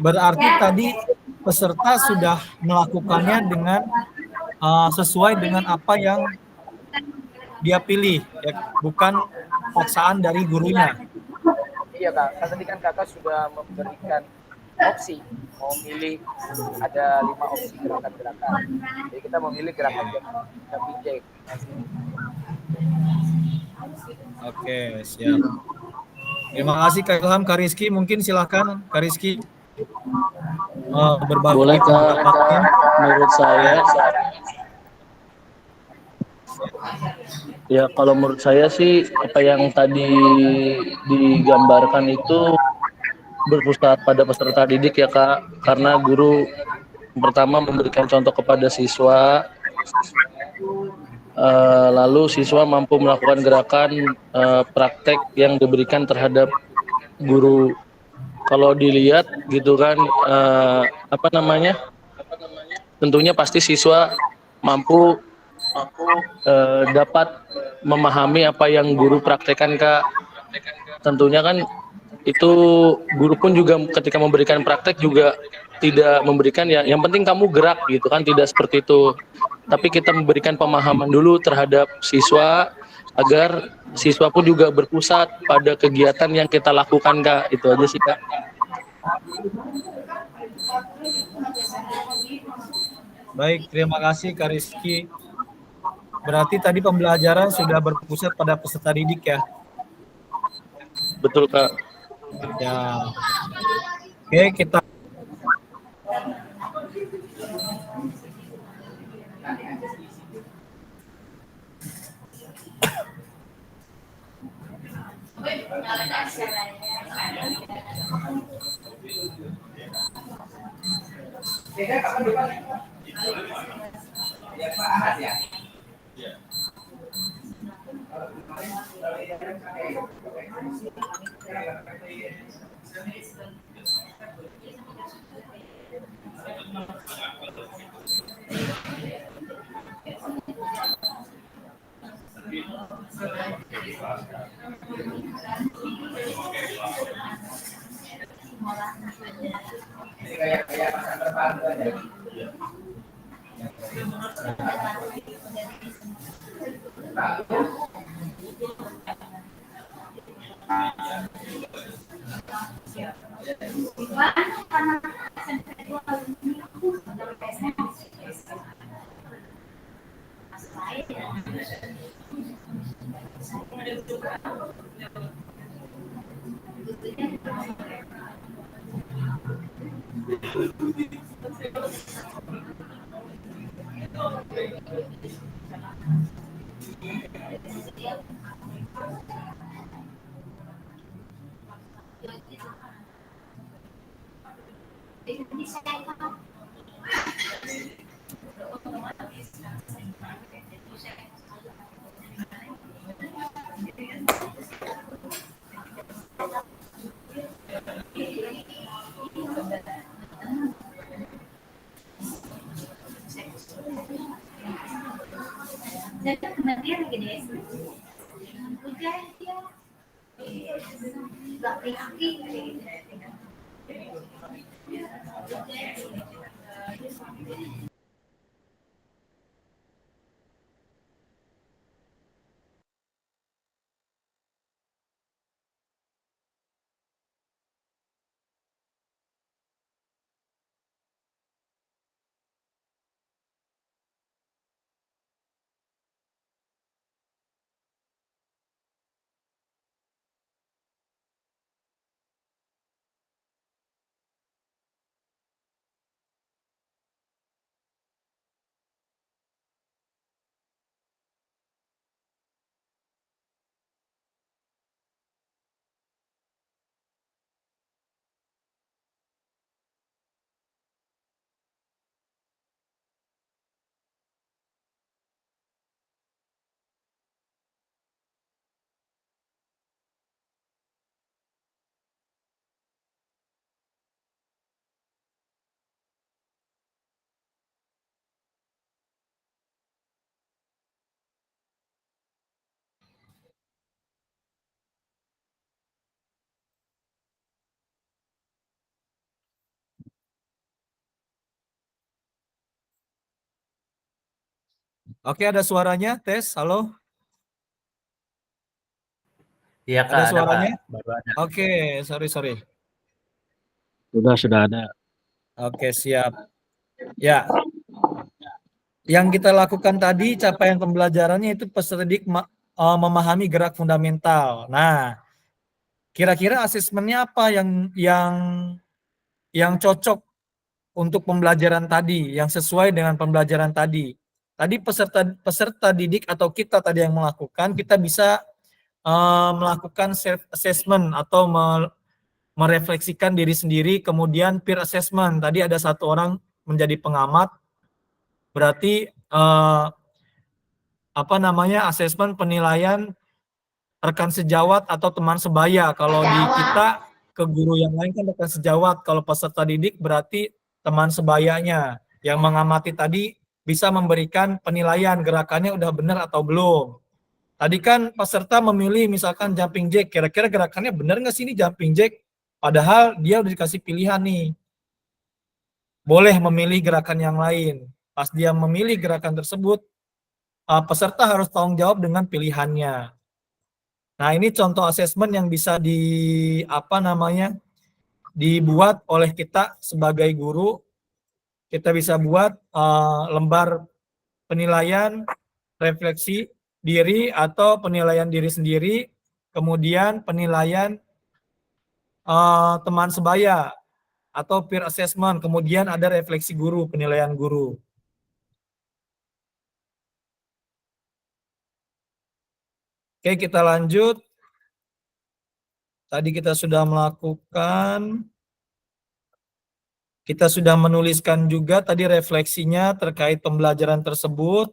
Speaker 1: berarti tadi peserta sudah melakukannya dengan sesuai dengan apa yang dia pilih, ya, bukan paksaan dari gurunya.
Speaker 8: Iya Kak, tadi kan Kakak sudah memberikan opsi, mau milih ada 5 opsi gerakan-gerakan. Jadi kita memilih gerakan jumping jack.
Speaker 1: Oke, siap. Terima kasih Kak Ilham. Kak Rizky, mungkin silakan Kak Rizky berbagi.
Speaker 3: Boleh Kak, menurut saya ya, kalau menurut saya sih apa yang tadi digambarkan itu berpusat pada peserta didik ya Kak, karena guru pertama memberikan contoh kepada siswa, lalu siswa mampu melakukan gerakan praktek yang diberikan terhadap guru. Kalau dilihat gitu kan tentunya pasti siswa mampu dapat memahami apa yang guru praktekkan Kak. Tentunya kan itu guru pun juga ketika memberikan praktek juga tidak memberikan ya yang penting kamu gerak gitu kan, tidak seperti itu. Tapi kita memberikan pemahaman dulu terhadap siswa agar siswa pun juga berpusat pada kegiatan yang kita lakukan Kak. Itu aja sih Kak.
Speaker 1: Baik, terima kasih Kak Rizky. Berarti tadi pembelajaran sudah berpusat pada peserta didik ya?
Speaker 3: Betul Kak.
Speaker 1: Ya. Oke, kita Oke, ada suaranya, tes, halo?
Speaker 7: Iya Kak,
Speaker 1: Ada
Speaker 7: ada Kak.
Speaker 1: suaranya?
Speaker 7: Baru ada.
Speaker 1: Oke, sorry.
Speaker 5: Sudah ada.
Speaker 1: Oke, siap. Ya, yang kita lakukan tadi, capaian pembelajarannya itu peserta didik memahami gerak fundamental. Nah, kira-kira asesmennya apa yang cocok untuk pembelajaran tadi, yang sesuai dengan pembelajaran tadi. Tadi peserta didik atau kita tadi yang melakukan, kita bisa melakukan self assessment atau merefleksikan diri sendiri, kemudian peer assessment. Tadi ada satu orang menjadi pengamat, berarti asesmen penilaian rekan sejawat atau teman sebaya. Kalau di kita ke guru yang lain kan rekan sejawat, kalau peserta didik berarti teman sebayanya. Yang mengamati tadi bisa memberikan penilaian gerakannya udah benar atau belum. Tadi kan peserta memilih misalkan jumping jack, kira-kira gerakannya benar nggak sih ini jumping jack? Padahal dia udah dikasih pilihan nih. Boleh memilih gerakan yang lain. Pas dia memilih gerakan tersebut, peserta harus tanggung jawab dengan pilihannya. Nah, ini contoh asesmen yang bisa dibuat oleh kita sebagai guru. Kita bisa buat lembar penilaian refleksi diri atau penilaian diri sendiri, kemudian penilaian teman sebaya atau peer assessment, kemudian ada refleksi guru, penilaian guru. Oke, kita lanjut. Tadi kita sudah melakukan, kita sudah menuliskan juga tadi refleksinya terkait pembelajaran tersebut.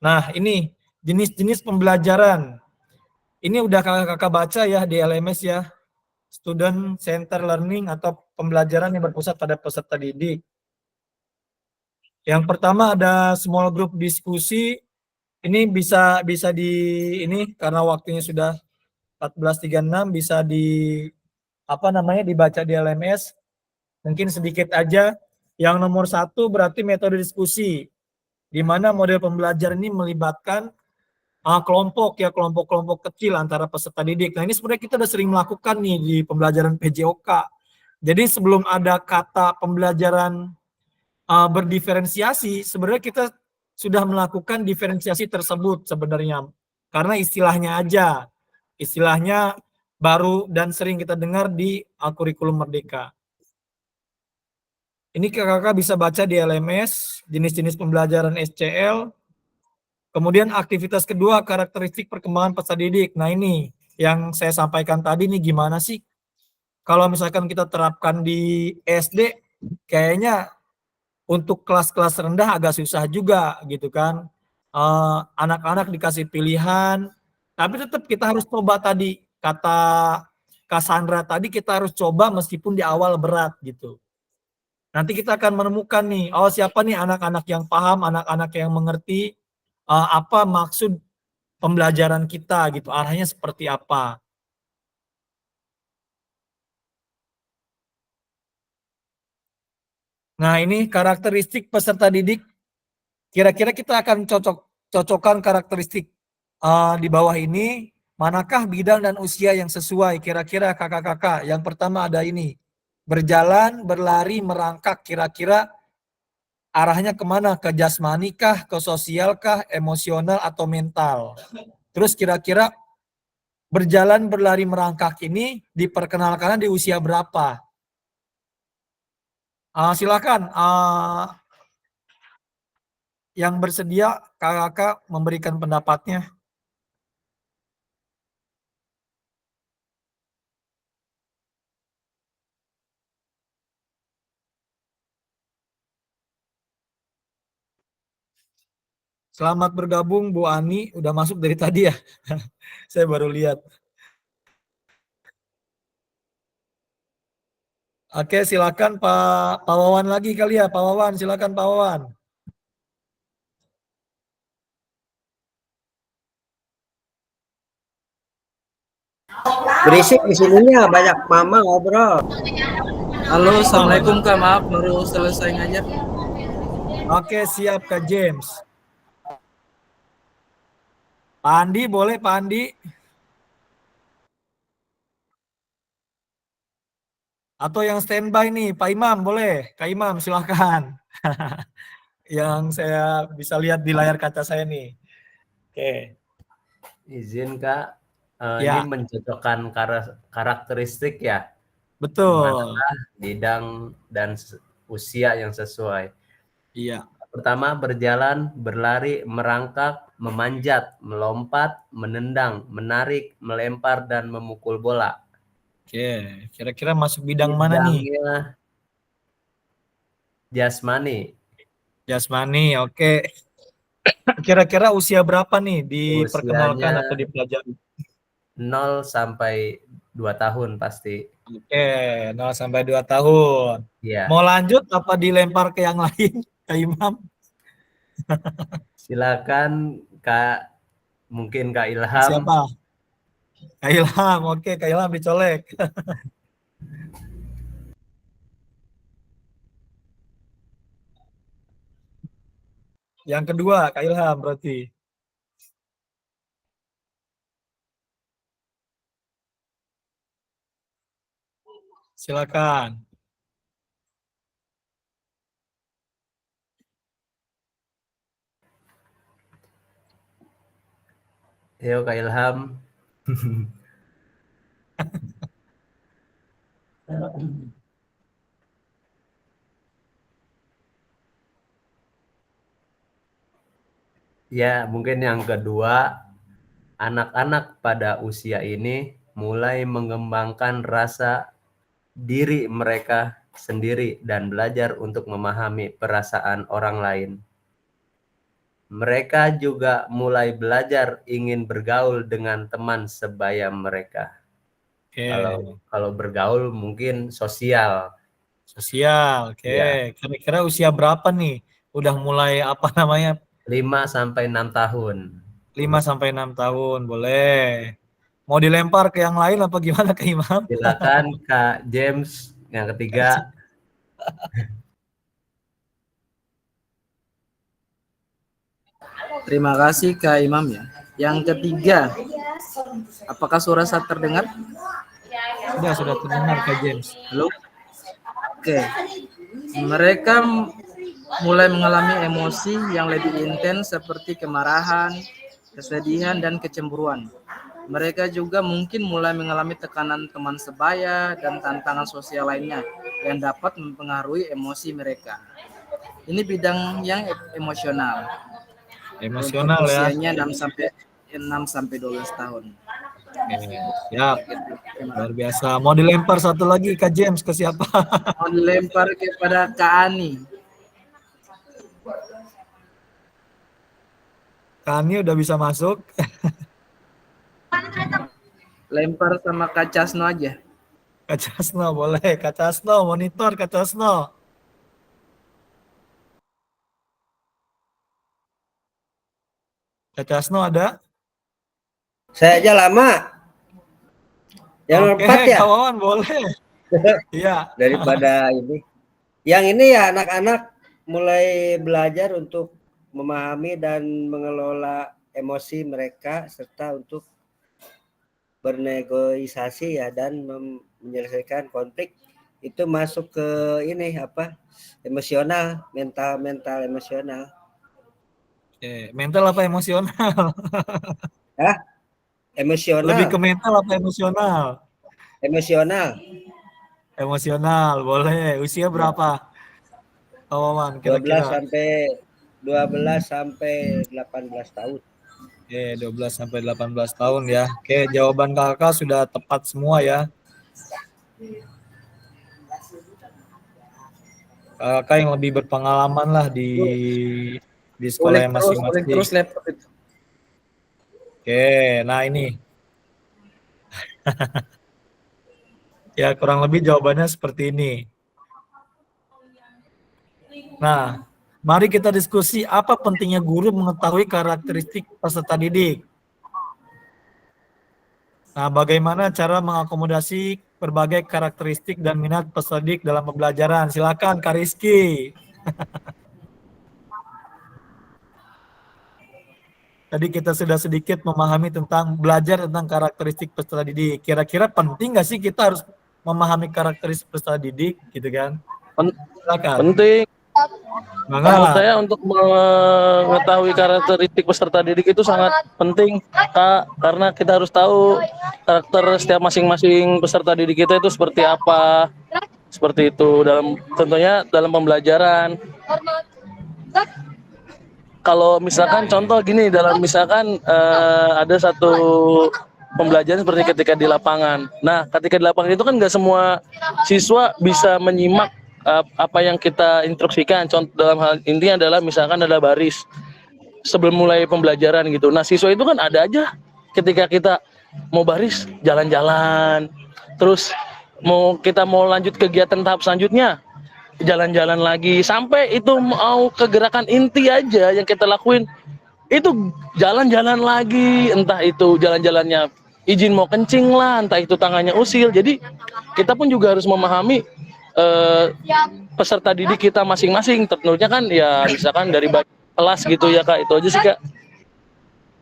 Speaker 1: Nah, ini jenis-jenis pembelajaran. Ini udah kakak-kakak baca ya di LMS ya. Student Center Learning atau pembelajaran yang berpusat pada peserta didik. Yang pertama ada small group diskusi. Ini bisa di ini karena waktunya sudah 14.36 bisa dibaca di LMS. Mungkin sedikit aja. Yang nomor 1 berarti metode diskusi, di mana model pembelajaran ini melibatkan kelompok kecil antara peserta didik. Nah, ini sebenarnya kita udah sering melakukan nih di pembelajaran PJOK. Jadi sebelum ada kata pembelajaran berdiferensiasi, sebenarnya kita sudah melakukan diferensiasi tersebut sebenarnya. Karena istilahnya baru dan sering kita dengar di kurikulum Merdeka. Ini kakak bisa baca di LMS, jenis-jenis pembelajaran SCL. Kemudian aktivitas kedua, karakteristik perkembangan peserta didik. Nah, ini yang saya sampaikan tadi nih, gimana sih kalau misalkan kita terapkan di SD, kayaknya untuk kelas-kelas rendah agak susah juga gitu kan. Anak-anak dikasih pilihan, tapi tetap kita harus coba tadi, kata Cassandra tadi, kita harus coba meskipun di awal berat gitu. Nanti kita akan menemukan nih, siapa nih anak-anak yang paham, anak-anak yang mengerti apa maksud pembelajaran kita gitu, arahnya seperti apa. Nah, ini karakteristik peserta didik. Kira-kira kita akan cocokkan karakteristik di bawah ini. Manakah bidang dan usia yang sesuai? Kira-kira kakak-kakak. Yang pertama ada ini. Berjalan, berlari, merangkak. Kira-kira arahnya kemana? Ke jasmani kah? Ke sosial kah? Emosional atau mental? Terus kira-kira berjalan, berlari, merangkak ini diperkenalkan di usia berapa? Silakan yang bersedia kakak memberikan pendapatnya. Selamat bergabung Bu Ani, udah masuk dari tadi ya. Saya baru lihat. Oke, silakan Pak Wawan lagi kali ya, Pak Wawan, silakan Pak Wawan.
Speaker 2: Berisik di sininya, banyak mama ngobrol.
Speaker 10: Halo, Assalamualaikum Kak, maaf baru selesai ngajar.
Speaker 1: Oke, siap Kak James. Pak Andi, boleh Pak Andi? Atau yang standby nih, Pak Imam boleh? Kak Imam silakan. Yang saya bisa lihat di layar kaca saya nih. Oke.
Speaker 7: Izin Kak,
Speaker 1: Ya.
Speaker 7: ini mencocokkan karakteristik ya.
Speaker 1: Betul.
Speaker 7: Manakah bidang dan usia yang sesuai.
Speaker 1: Iya.
Speaker 7: Pertama, berjalan, berlari, merangkak, memanjat, melompat, menendang, menarik, melempar, dan memukul bola.
Speaker 1: Oke, kira-kira masuk bidang mana nih?
Speaker 7: Jasmani.
Speaker 1: Jasmani, oke. Kira-kira usia berapa nih diperkenalkan atau dipelajari?
Speaker 7: 0 sampai 2 tahun pasti.
Speaker 1: Oke, 0 sampai 2 tahun.
Speaker 7: Iya.
Speaker 1: Mau lanjut apa dilempar ke yang lain, Kak Imam?
Speaker 7: Silakan Kak, mungkin Kak Ilham.
Speaker 1: Siapa? Kak Ilham, oke Kak Ilham dicolek. Yang kedua, Kak Ilham berarti. Silakan.
Speaker 7: Yo Kak Ilham. Ya, mungkin yang kedua, anak-anak pada usia ini mulai mengembangkan rasa diri mereka sendiri dan belajar untuk memahami perasaan orang lain. Mereka juga mulai belajar ingin bergaul dengan teman sebaya mereka. Kalau bergaul mungkin sosial.
Speaker 1: Sosial, oke.
Speaker 7: Ya.
Speaker 1: Kira-kira usia berapa nih? Udah mulai
Speaker 7: 5 sampai 6 tahun.
Speaker 1: 5 sampai 6 tahun, boleh. Mau dilempar ke yang lain apa gimana ke Imam?
Speaker 7: Silakan Kak James yang ketiga.
Speaker 10: Terima kasih Kak Imam ya. Yang ketiga, apakah suara saya terdengar?
Speaker 1: Sudah terdengar Kak James.
Speaker 10: Halo? Oke. Mereka mulai mengalami emosi yang lebih intens seperti kemarahan, kesedihan, dan kecemburuan. Mereka juga mungkin mulai mengalami tekanan teman sebaya dan tantangan sosial lainnya yang dapat mempengaruhi emosi mereka. Ini bidang yang emosional.
Speaker 1: Emosional
Speaker 10: Untuk
Speaker 1: ya.
Speaker 10: usianya 6 sampai 12 tahun.
Speaker 1: Oke, siap. Luar biasa. Mau dilempar satu lagi Kak James ke siapa?
Speaker 10: Mau dilempar kepada Kak Ani.
Speaker 1: Kak Ani udah bisa masuk.
Speaker 10: Lempar sama Kak Casno aja.
Speaker 1: Kak Casno boleh. Kak Casno, monitor Kak Casno. Kak Casno ada?
Speaker 2: Saya aja lama. Yang
Speaker 1: Oke,
Speaker 2: 4 ya?
Speaker 1: kawan boleh. Iya.
Speaker 2: Daripada ini. Yang ini ya anak-anak mulai belajar untuk memahami dan mengelola emosi mereka serta untuk bernegosiasi ya dan menyelesaikan konflik itu masuk ke ini apa? Emosional, mental emosional.
Speaker 1: Mental apa emosional?
Speaker 2: Hah? Emosional.
Speaker 1: Lebih ke mental apa emosional?
Speaker 2: Emosional.
Speaker 1: Emosional, boleh. Usia berapa? Kawan,
Speaker 2: 12
Speaker 1: kira-kira.
Speaker 2: sampai 18 tahun.
Speaker 1: Oke, 12 sampai 18 tahun ya. Oke, jawaban kakak sudah tepat semua ya. Kakak yang lebih berpengalaman lah di sekolah yang masing-masing.
Speaker 10: Terus laptop itu.
Speaker 1: Oke, nah ini. Ya, kurang lebih jawabannya seperti ini. Nah, mari kita diskusi apa pentingnya guru mengetahui karakteristik peserta didik. Nah, bagaimana cara mengakomodasi berbagai karakteristik dan minat peserta didik dalam pembelajaran? Silakan Kak Rizky. Tadi kita sudah sedikit memahami tentang belajar tentang karakteristik peserta didik. Kira-kira penting nggak sih kita harus memahami karakteristik peserta didik, gitu kan? Silakan.
Speaker 3: Penting. Menurut
Speaker 1: Mangga.
Speaker 3: saya untuk mengetahui karakteristik peserta didik itu sangat penting, Kak, karena kita harus tahu karakter setiap masing-masing peserta didik kita itu seperti apa. Seperti itu tentunya dalam pembelajaran. Kalau misalkan contoh gini, misalkan ada satu pembelajaran seperti ketika di lapangan. Nah, ketika di lapangan itu kan nggak semua siswa bisa menyimak apa yang kita instruksikan. Contoh dalam hal intinya adalah misalkan ada baris sebelum mulai pembelajaran gitu. Nah, siswa itu kan ada aja ketika kita mau baris jalan-jalan, terus kita mau lanjut kegiatan tahap selanjutnya jalan-jalan lagi, sampai itu mau ke gerakan inti aja yang kita lakuin itu jalan-jalan lagi, entah itu jalan-jalannya izin mau kencing lah, entah itu tangannya usil. Jadi kita pun juga harus memahami peserta didik kita masing-masing, tentunya kan ya misalkan dari kelas gitu ya Kak, itu aja sih Kak.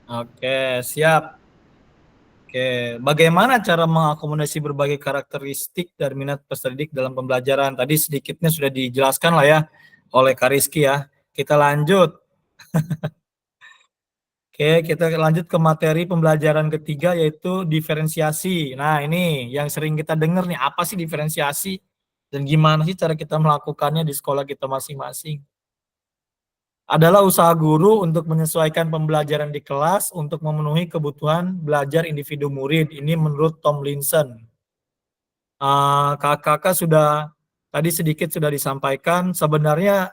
Speaker 1: Oke, siap. Oke, bagaimana cara mengakomodasi berbagai karakteristik dan minat peserta didik dalam pembelajaran? Tadi sedikitnya sudah dijelaskan lah ya oleh Kak Rizky ya. Kita lanjut. Oke, kita lanjut ke materi pembelajaran ketiga yaitu diferensiasi. Nah, ini yang sering kita dengar nih, apa sih diferensiasi? Dan gimana sih cara kita melakukannya di sekolah kita masing-masing? Adalah usaha guru untuk menyesuaikan pembelajaran di kelas untuk memenuhi kebutuhan belajar individu murid. Ini menurut Tomlinson. Kakak sudah tadi sedikit sudah disampaikan, sebenarnya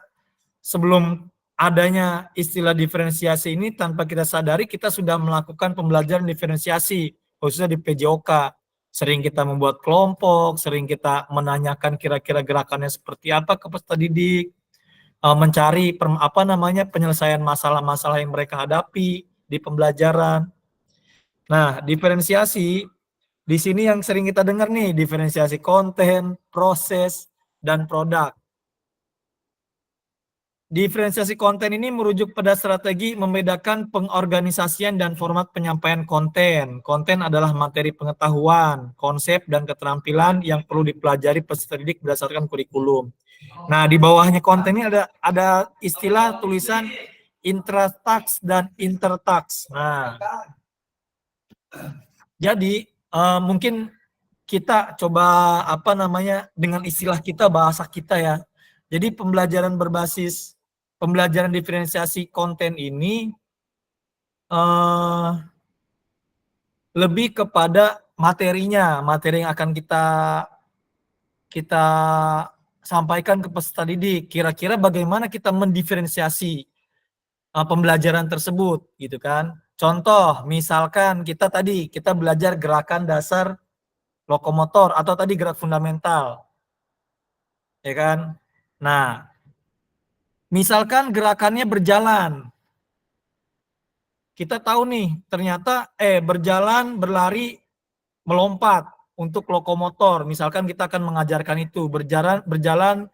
Speaker 1: sebelum adanya istilah diferensiasi ini, tanpa kita sadari kita sudah melakukan pembelajaran diferensiasi, khususnya di PJOK. Sering kita membuat kelompok, sering kita menanyakan kira-kira gerakannya seperti apa ke peserta didik. mencari penyelesaian masalah-masalah yang mereka hadapi di pembelajaran. Nah, diferensiasi di sini yang sering kita dengar nih, diferensiasi konten, proses, dan produk. Diferensiasi konten ini merujuk pada strategi membedakan pengorganisasian dan format penyampaian konten. Konten adalah materi pengetahuan, konsep, dan keterampilan yang perlu dipelajari peserta didik berdasarkan kurikulum. Nah, di bawahnya konten ini ada istilah tulisan intra-task dan inter-task. Nah, jadi mungkin kita coba dengan istilah kita, bahasa kita ya. Jadi pembelajaran diferensiasi konten ini lebih kepada materinya, materi yang akan kita sampaikan ke peserta didik. Kira-kira bagaimana kita mendiferensiasi pembelajaran tersebut, gitu kan? Contoh, misalkan kita belajar gerakan dasar lokomotor atau tadi gerak fundamental, ya kan? Nah, misalkan gerakannya berjalan, kita tahu nih ternyata berjalan, berlari, melompat untuk lokomotor. Misalkan kita akan mengajarkan itu berjalan,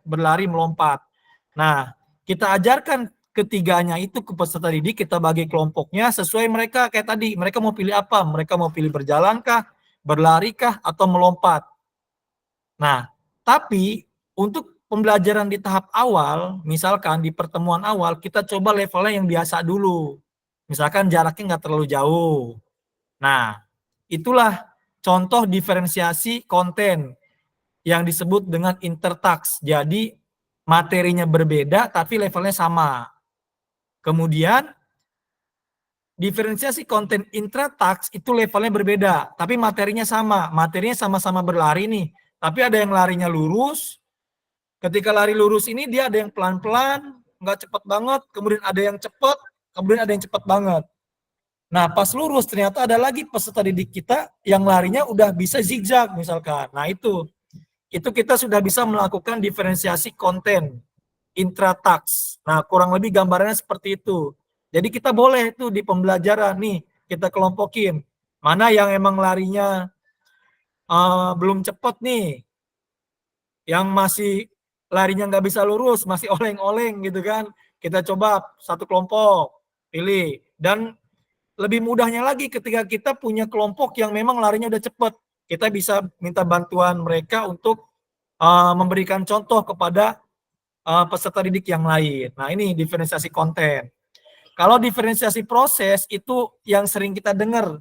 Speaker 1: berlari, melompat. Nah, kita ajarkan ketiganya itu ke peserta didik, kita bagi kelompoknya sesuai mereka kayak tadi. Mereka mau pilih apa? Mereka mau pilih berjalan kah, berlari kah, atau melompat. Nah, tapi untuk pembelajaran di tahap awal, misalkan di pertemuan awal, kita coba levelnya yang biasa dulu. Misalkan jaraknya nggak terlalu jauh. Nah, itulah contoh diferensiasi konten yang disebut dengan intertask. Jadi, materinya berbeda tapi levelnya sama. Kemudian, diferensiasi konten intratask itu levelnya berbeda, tapi materinya sama. Materinya sama-sama berlari nih, tapi ada yang larinya lurus. Ketika lari lurus ini dia ada yang pelan-pelan, nggak cepat banget, kemudian ada yang cepat, kemudian ada yang cepat banget. Nah, pas lurus ternyata ada lagi peserta didik kita yang larinya udah bisa zigzag misalkan. Nah, itu kita sudah bisa melakukan diferensiasi konten intratask. Nah, kurang lebih gambarannya seperti itu. Jadi kita boleh tuh di pembelajaran nih, kita kelompokin. Mana yang emang larinya belum cepat nih, yang masih larinya nggak bisa lurus, masih oleng-oleng gitu kan. Kita coba satu kelompok, pilih. Dan lebih mudahnya lagi ketika kita punya kelompok yang memang larinya udah cepat. Kita bisa minta bantuan mereka untuk memberikan contoh kepada peserta didik yang lain. Nah, ini diferensiasi konten. Kalau diferensiasi proses itu yang sering kita dengar.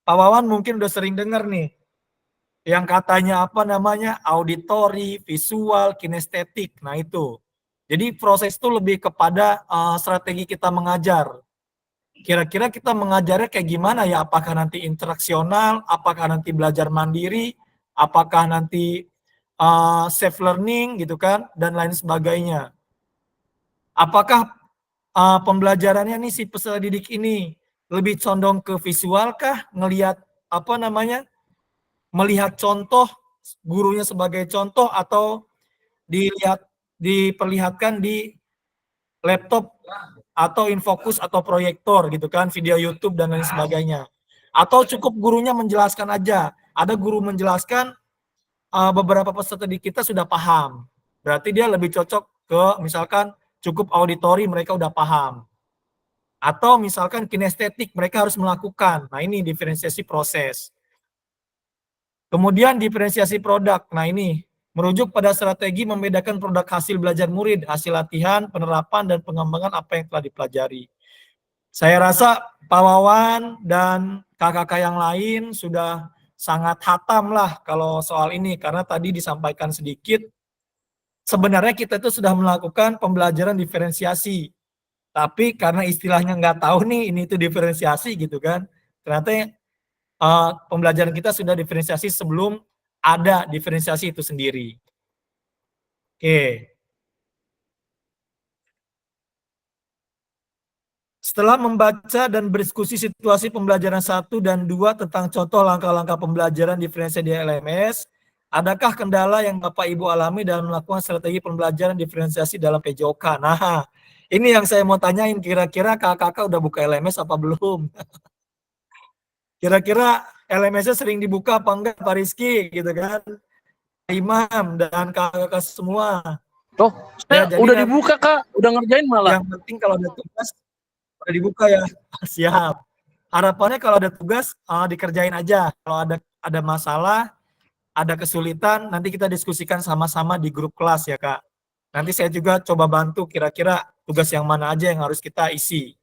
Speaker 1: Pak Wawan mungkin udah sering dengar nih. Yang katanya auditori, visual, kinestetik. Nah, itu. Jadi proses itu lebih kepada strategi kita mengajar. Kira-kira kita mengajarnya kayak gimana ya? Apakah nanti interaksional, apakah nanti belajar mandiri, apakah nanti self learning gitu kan, dan lain sebagainya. Apakah pembelajarannya nih si peserta didik ini lebih condong ke visual kah, ngelihat melihat contoh, gurunya sebagai contoh, atau diperlihatkan di laptop atau infocus atau proyektor gitu kan, video YouTube dan lain sebagainya. Atau cukup gurunya menjelaskan aja. Ada guru menjelaskan, beberapa peserta didik kita sudah paham. Berarti dia lebih cocok ke misalkan cukup auditori, mereka udah paham. Atau misalkan kinestetik, mereka harus melakukan. Nah, ini diferensiasi proses. Kemudian diferensiasi produk. Nah, ini merujuk pada strategi membedakan produk hasil belajar murid, hasil latihan, penerapan, dan pengembangan apa yang telah dipelajari. Saya rasa Pak Wawan dan kakak-kakak yang lain sudah sangat hatam lah kalau soal ini, karena tadi disampaikan sedikit. Sebenarnya kita itu sudah melakukan pembelajaran diferensiasi, tapi karena istilahnya nggak tahu nih ini itu diferensiasi gitu kan, ternyata pembelajaran kita sudah diferensiasi sebelum ada diferensiasi itu sendiri. Oke. Setelah membaca dan berdiskusi situasi pembelajaran 1 dan 2 tentang contoh langkah-langkah pembelajaran diferensiasi di LMS, adakah kendala yang Bapak Ibu alami dalam melakukan strategi pembelajaran diferensiasi dalam PJOK? Nah, ini yang saya mau tanyain, kira-kira kakak udah buka LMS apa belum? Kira-kira LMS-nya sering dibuka apa enggak Pak Rizky gitu kan? Imam dan kakak semua.
Speaker 3: Oh, saya
Speaker 1: jadi
Speaker 3: udah dibuka Kak, udah ngerjain malah.
Speaker 1: Yang penting kalau ada tugas udah dibuka ya. Siap. Harapannya kalau ada tugas dikerjain aja. Kalau ada masalah, ada kesulitan, nanti kita diskusikan sama-sama di grup kelas ya Kak. Nanti saya juga coba bantu kira-kira tugas yang mana aja yang harus kita isi.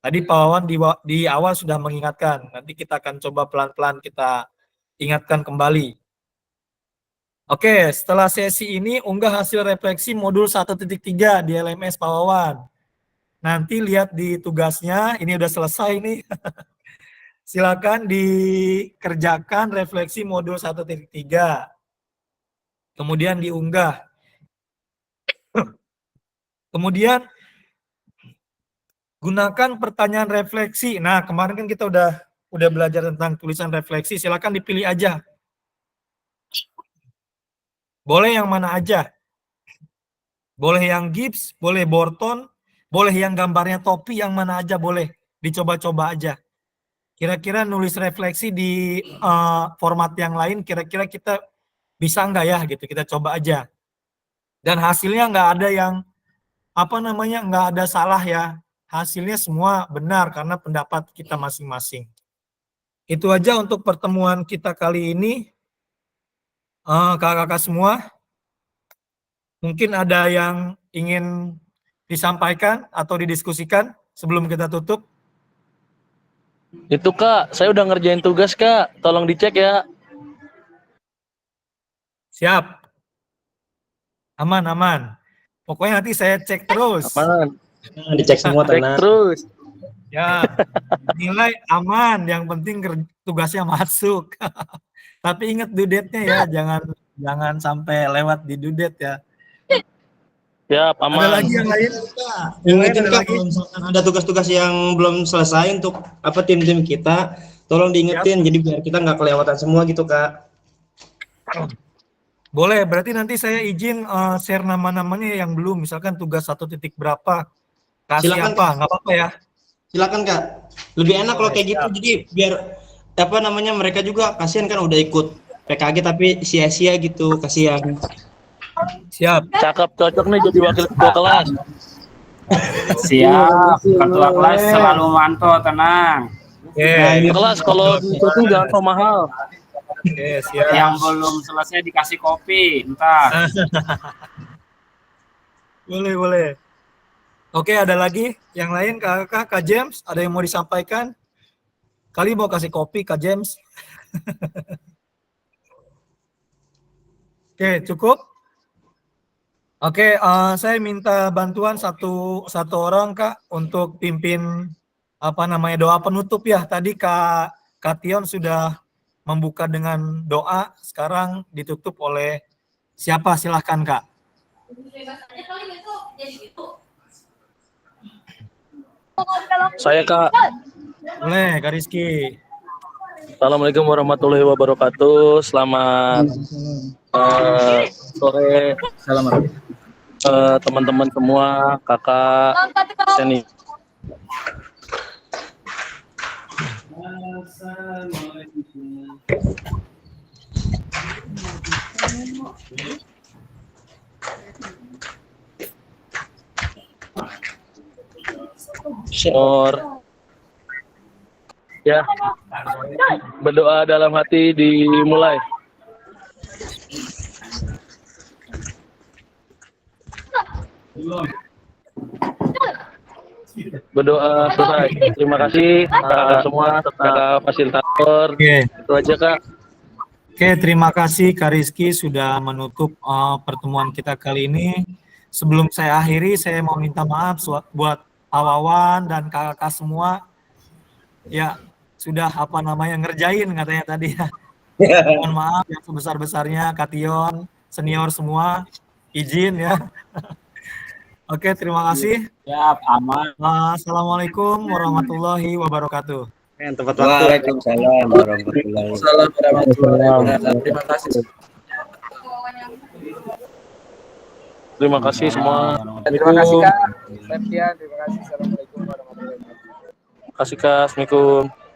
Speaker 1: Tadi Pak Wawan di awal sudah mengingatkan, nanti kita akan coba pelan-pelan kita ingatkan kembali. Oke, setelah sesi ini unggah hasil refleksi modul 1.3 di LMS Pak Wawan. Nanti lihat di tugasnya, ini udah selesai nih. Silakan dikerjakan refleksi modul 1.3. Kemudian diunggah. Kemudian gunakan pertanyaan refleksi. Nah, kemarin kan kita udah belajar tentang tulisan refleksi, silakan dipilih aja. Boleh yang mana aja. Boleh yang Gibbs, boleh Borton, boleh yang gambarnya topi, yang mana aja boleh. Dicoba-coba aja. Kira-kira nulis refleksi di format yang lain, kira-kira kita bisa nggak ya gitu, kita coba aja. Dan hasilnya nggak ada yang, nggak ada salah ya. Hasilnya semua benar karena pendapat kita masing-masing. Itu aja untuk pertemuan kita kali ini. Kakak-kakak semua, mungkin ada yang ingin disampaikan atau didiskusikan sebelum kita tutup?
Speaker 3: Itu Kak, saya udah ngerjain tugas Kak, tolong dicek ya.
Speaker 1: Siap. Aman. Pokoknya nanti saya cek terus.
Speaker 3: Aman.
Speaker 11: Dicek semua tenang.
Speaker 3: Cek terus.
Speaker 1: Ya, nilai aman, yang penting tugasnya masuk. Tapi ingat due date-nya ya, jangan sampai lewat di due date ya.
Speaker 3: Siap, aman.
Speaker 1: Ada lagi yang lain?
Speaker 11: Ingetin Kak, kalau misalkan ada tugas-tugas yang belum selesai untuk tim-tim kita, tolong diingetin, jadi biar kita nggak kelewatan semua gitu Kak.
Speaker 1: Boleh, berarti nanti saya izin share nama-namanya yang belum, misalkan tugas 1 titik berapa, kasih
Speaker 11: Silakan,
Speaker 1: apa, nggak apa-apa ya.
Speaker 11: Silakan Kak, lebih enak kalau kayak gitu, jadi biar mereka juga kasihan kan udah ikut PKG tapi sia-sia gitu, kasihan.
Speaker 1: Siap.
Speaker 3: Cakep, cocok nih jadi wakil ketua kelas.
Speaker 12: Siap, ketua kelas selalu mantau, tenang.
Speaker 3: Kelas kalau diikutin jangan so mahal.
Speaker 1: Siap.
Speaker 12: Yang belum selesai dikasih kopi, entar.
Speaker 1: Boleh. Oke, ada lagi yang lain Kak James, ada yang mau disampaikan? Kali mau kasih kopi Kak James. Oke, cukup? Oke, saya minta bantuan satu orang Kak untuk pimpin doa penutup ya. Tadi Kak Tion sudah membuka dengan doa, sekarang ditutup oleh siapa? Silahkan Kak.
Speaker 3: Saya Kak.
Speaker 1: Boleh Kak Rizky.
Speaker 3: Assalamualaikum warahmatullahi wabarakatuh. Selamat sore. Teman-teman semua, kakak, seni. Syur. Ya, berdoa dalam hati dimulai. Berdoa selesai. Terima kasih semua, kakak fasilitator. Itu aja Kak.
Speaker 1: Oke, terima kasih Kak Rizky sudah menutup pertemuan kita kali ini. Sebelum saya akhiri, saya mau minta maaf buat Pak Wawan dan kakak semua. Ya, sudah ngerjain katanya tadi ya. Mohon maaf yang sebesar-besarnya Kak Tion, senior semua, izin ya. Oke, terima kasih.
Speaker 12: Siap, aman.
Speaker 1: Assalamualaikum warahmatullahi wabarakatuh.
Speaker 11: Yang tepat waktu.
Speaker 2: Waalaikumsalam warahmatullahi
Speaker 10: Assalamualaikum. Terima kasih.
Speaker 3: Terima kasih semua.
Speaker 8: Terima kasih Kak. Septian, terima kasih. Assalamualaikum warahmatullahi wabarakatuh.
Speaker 3: Terima kasih Kak. Assalamualaikum.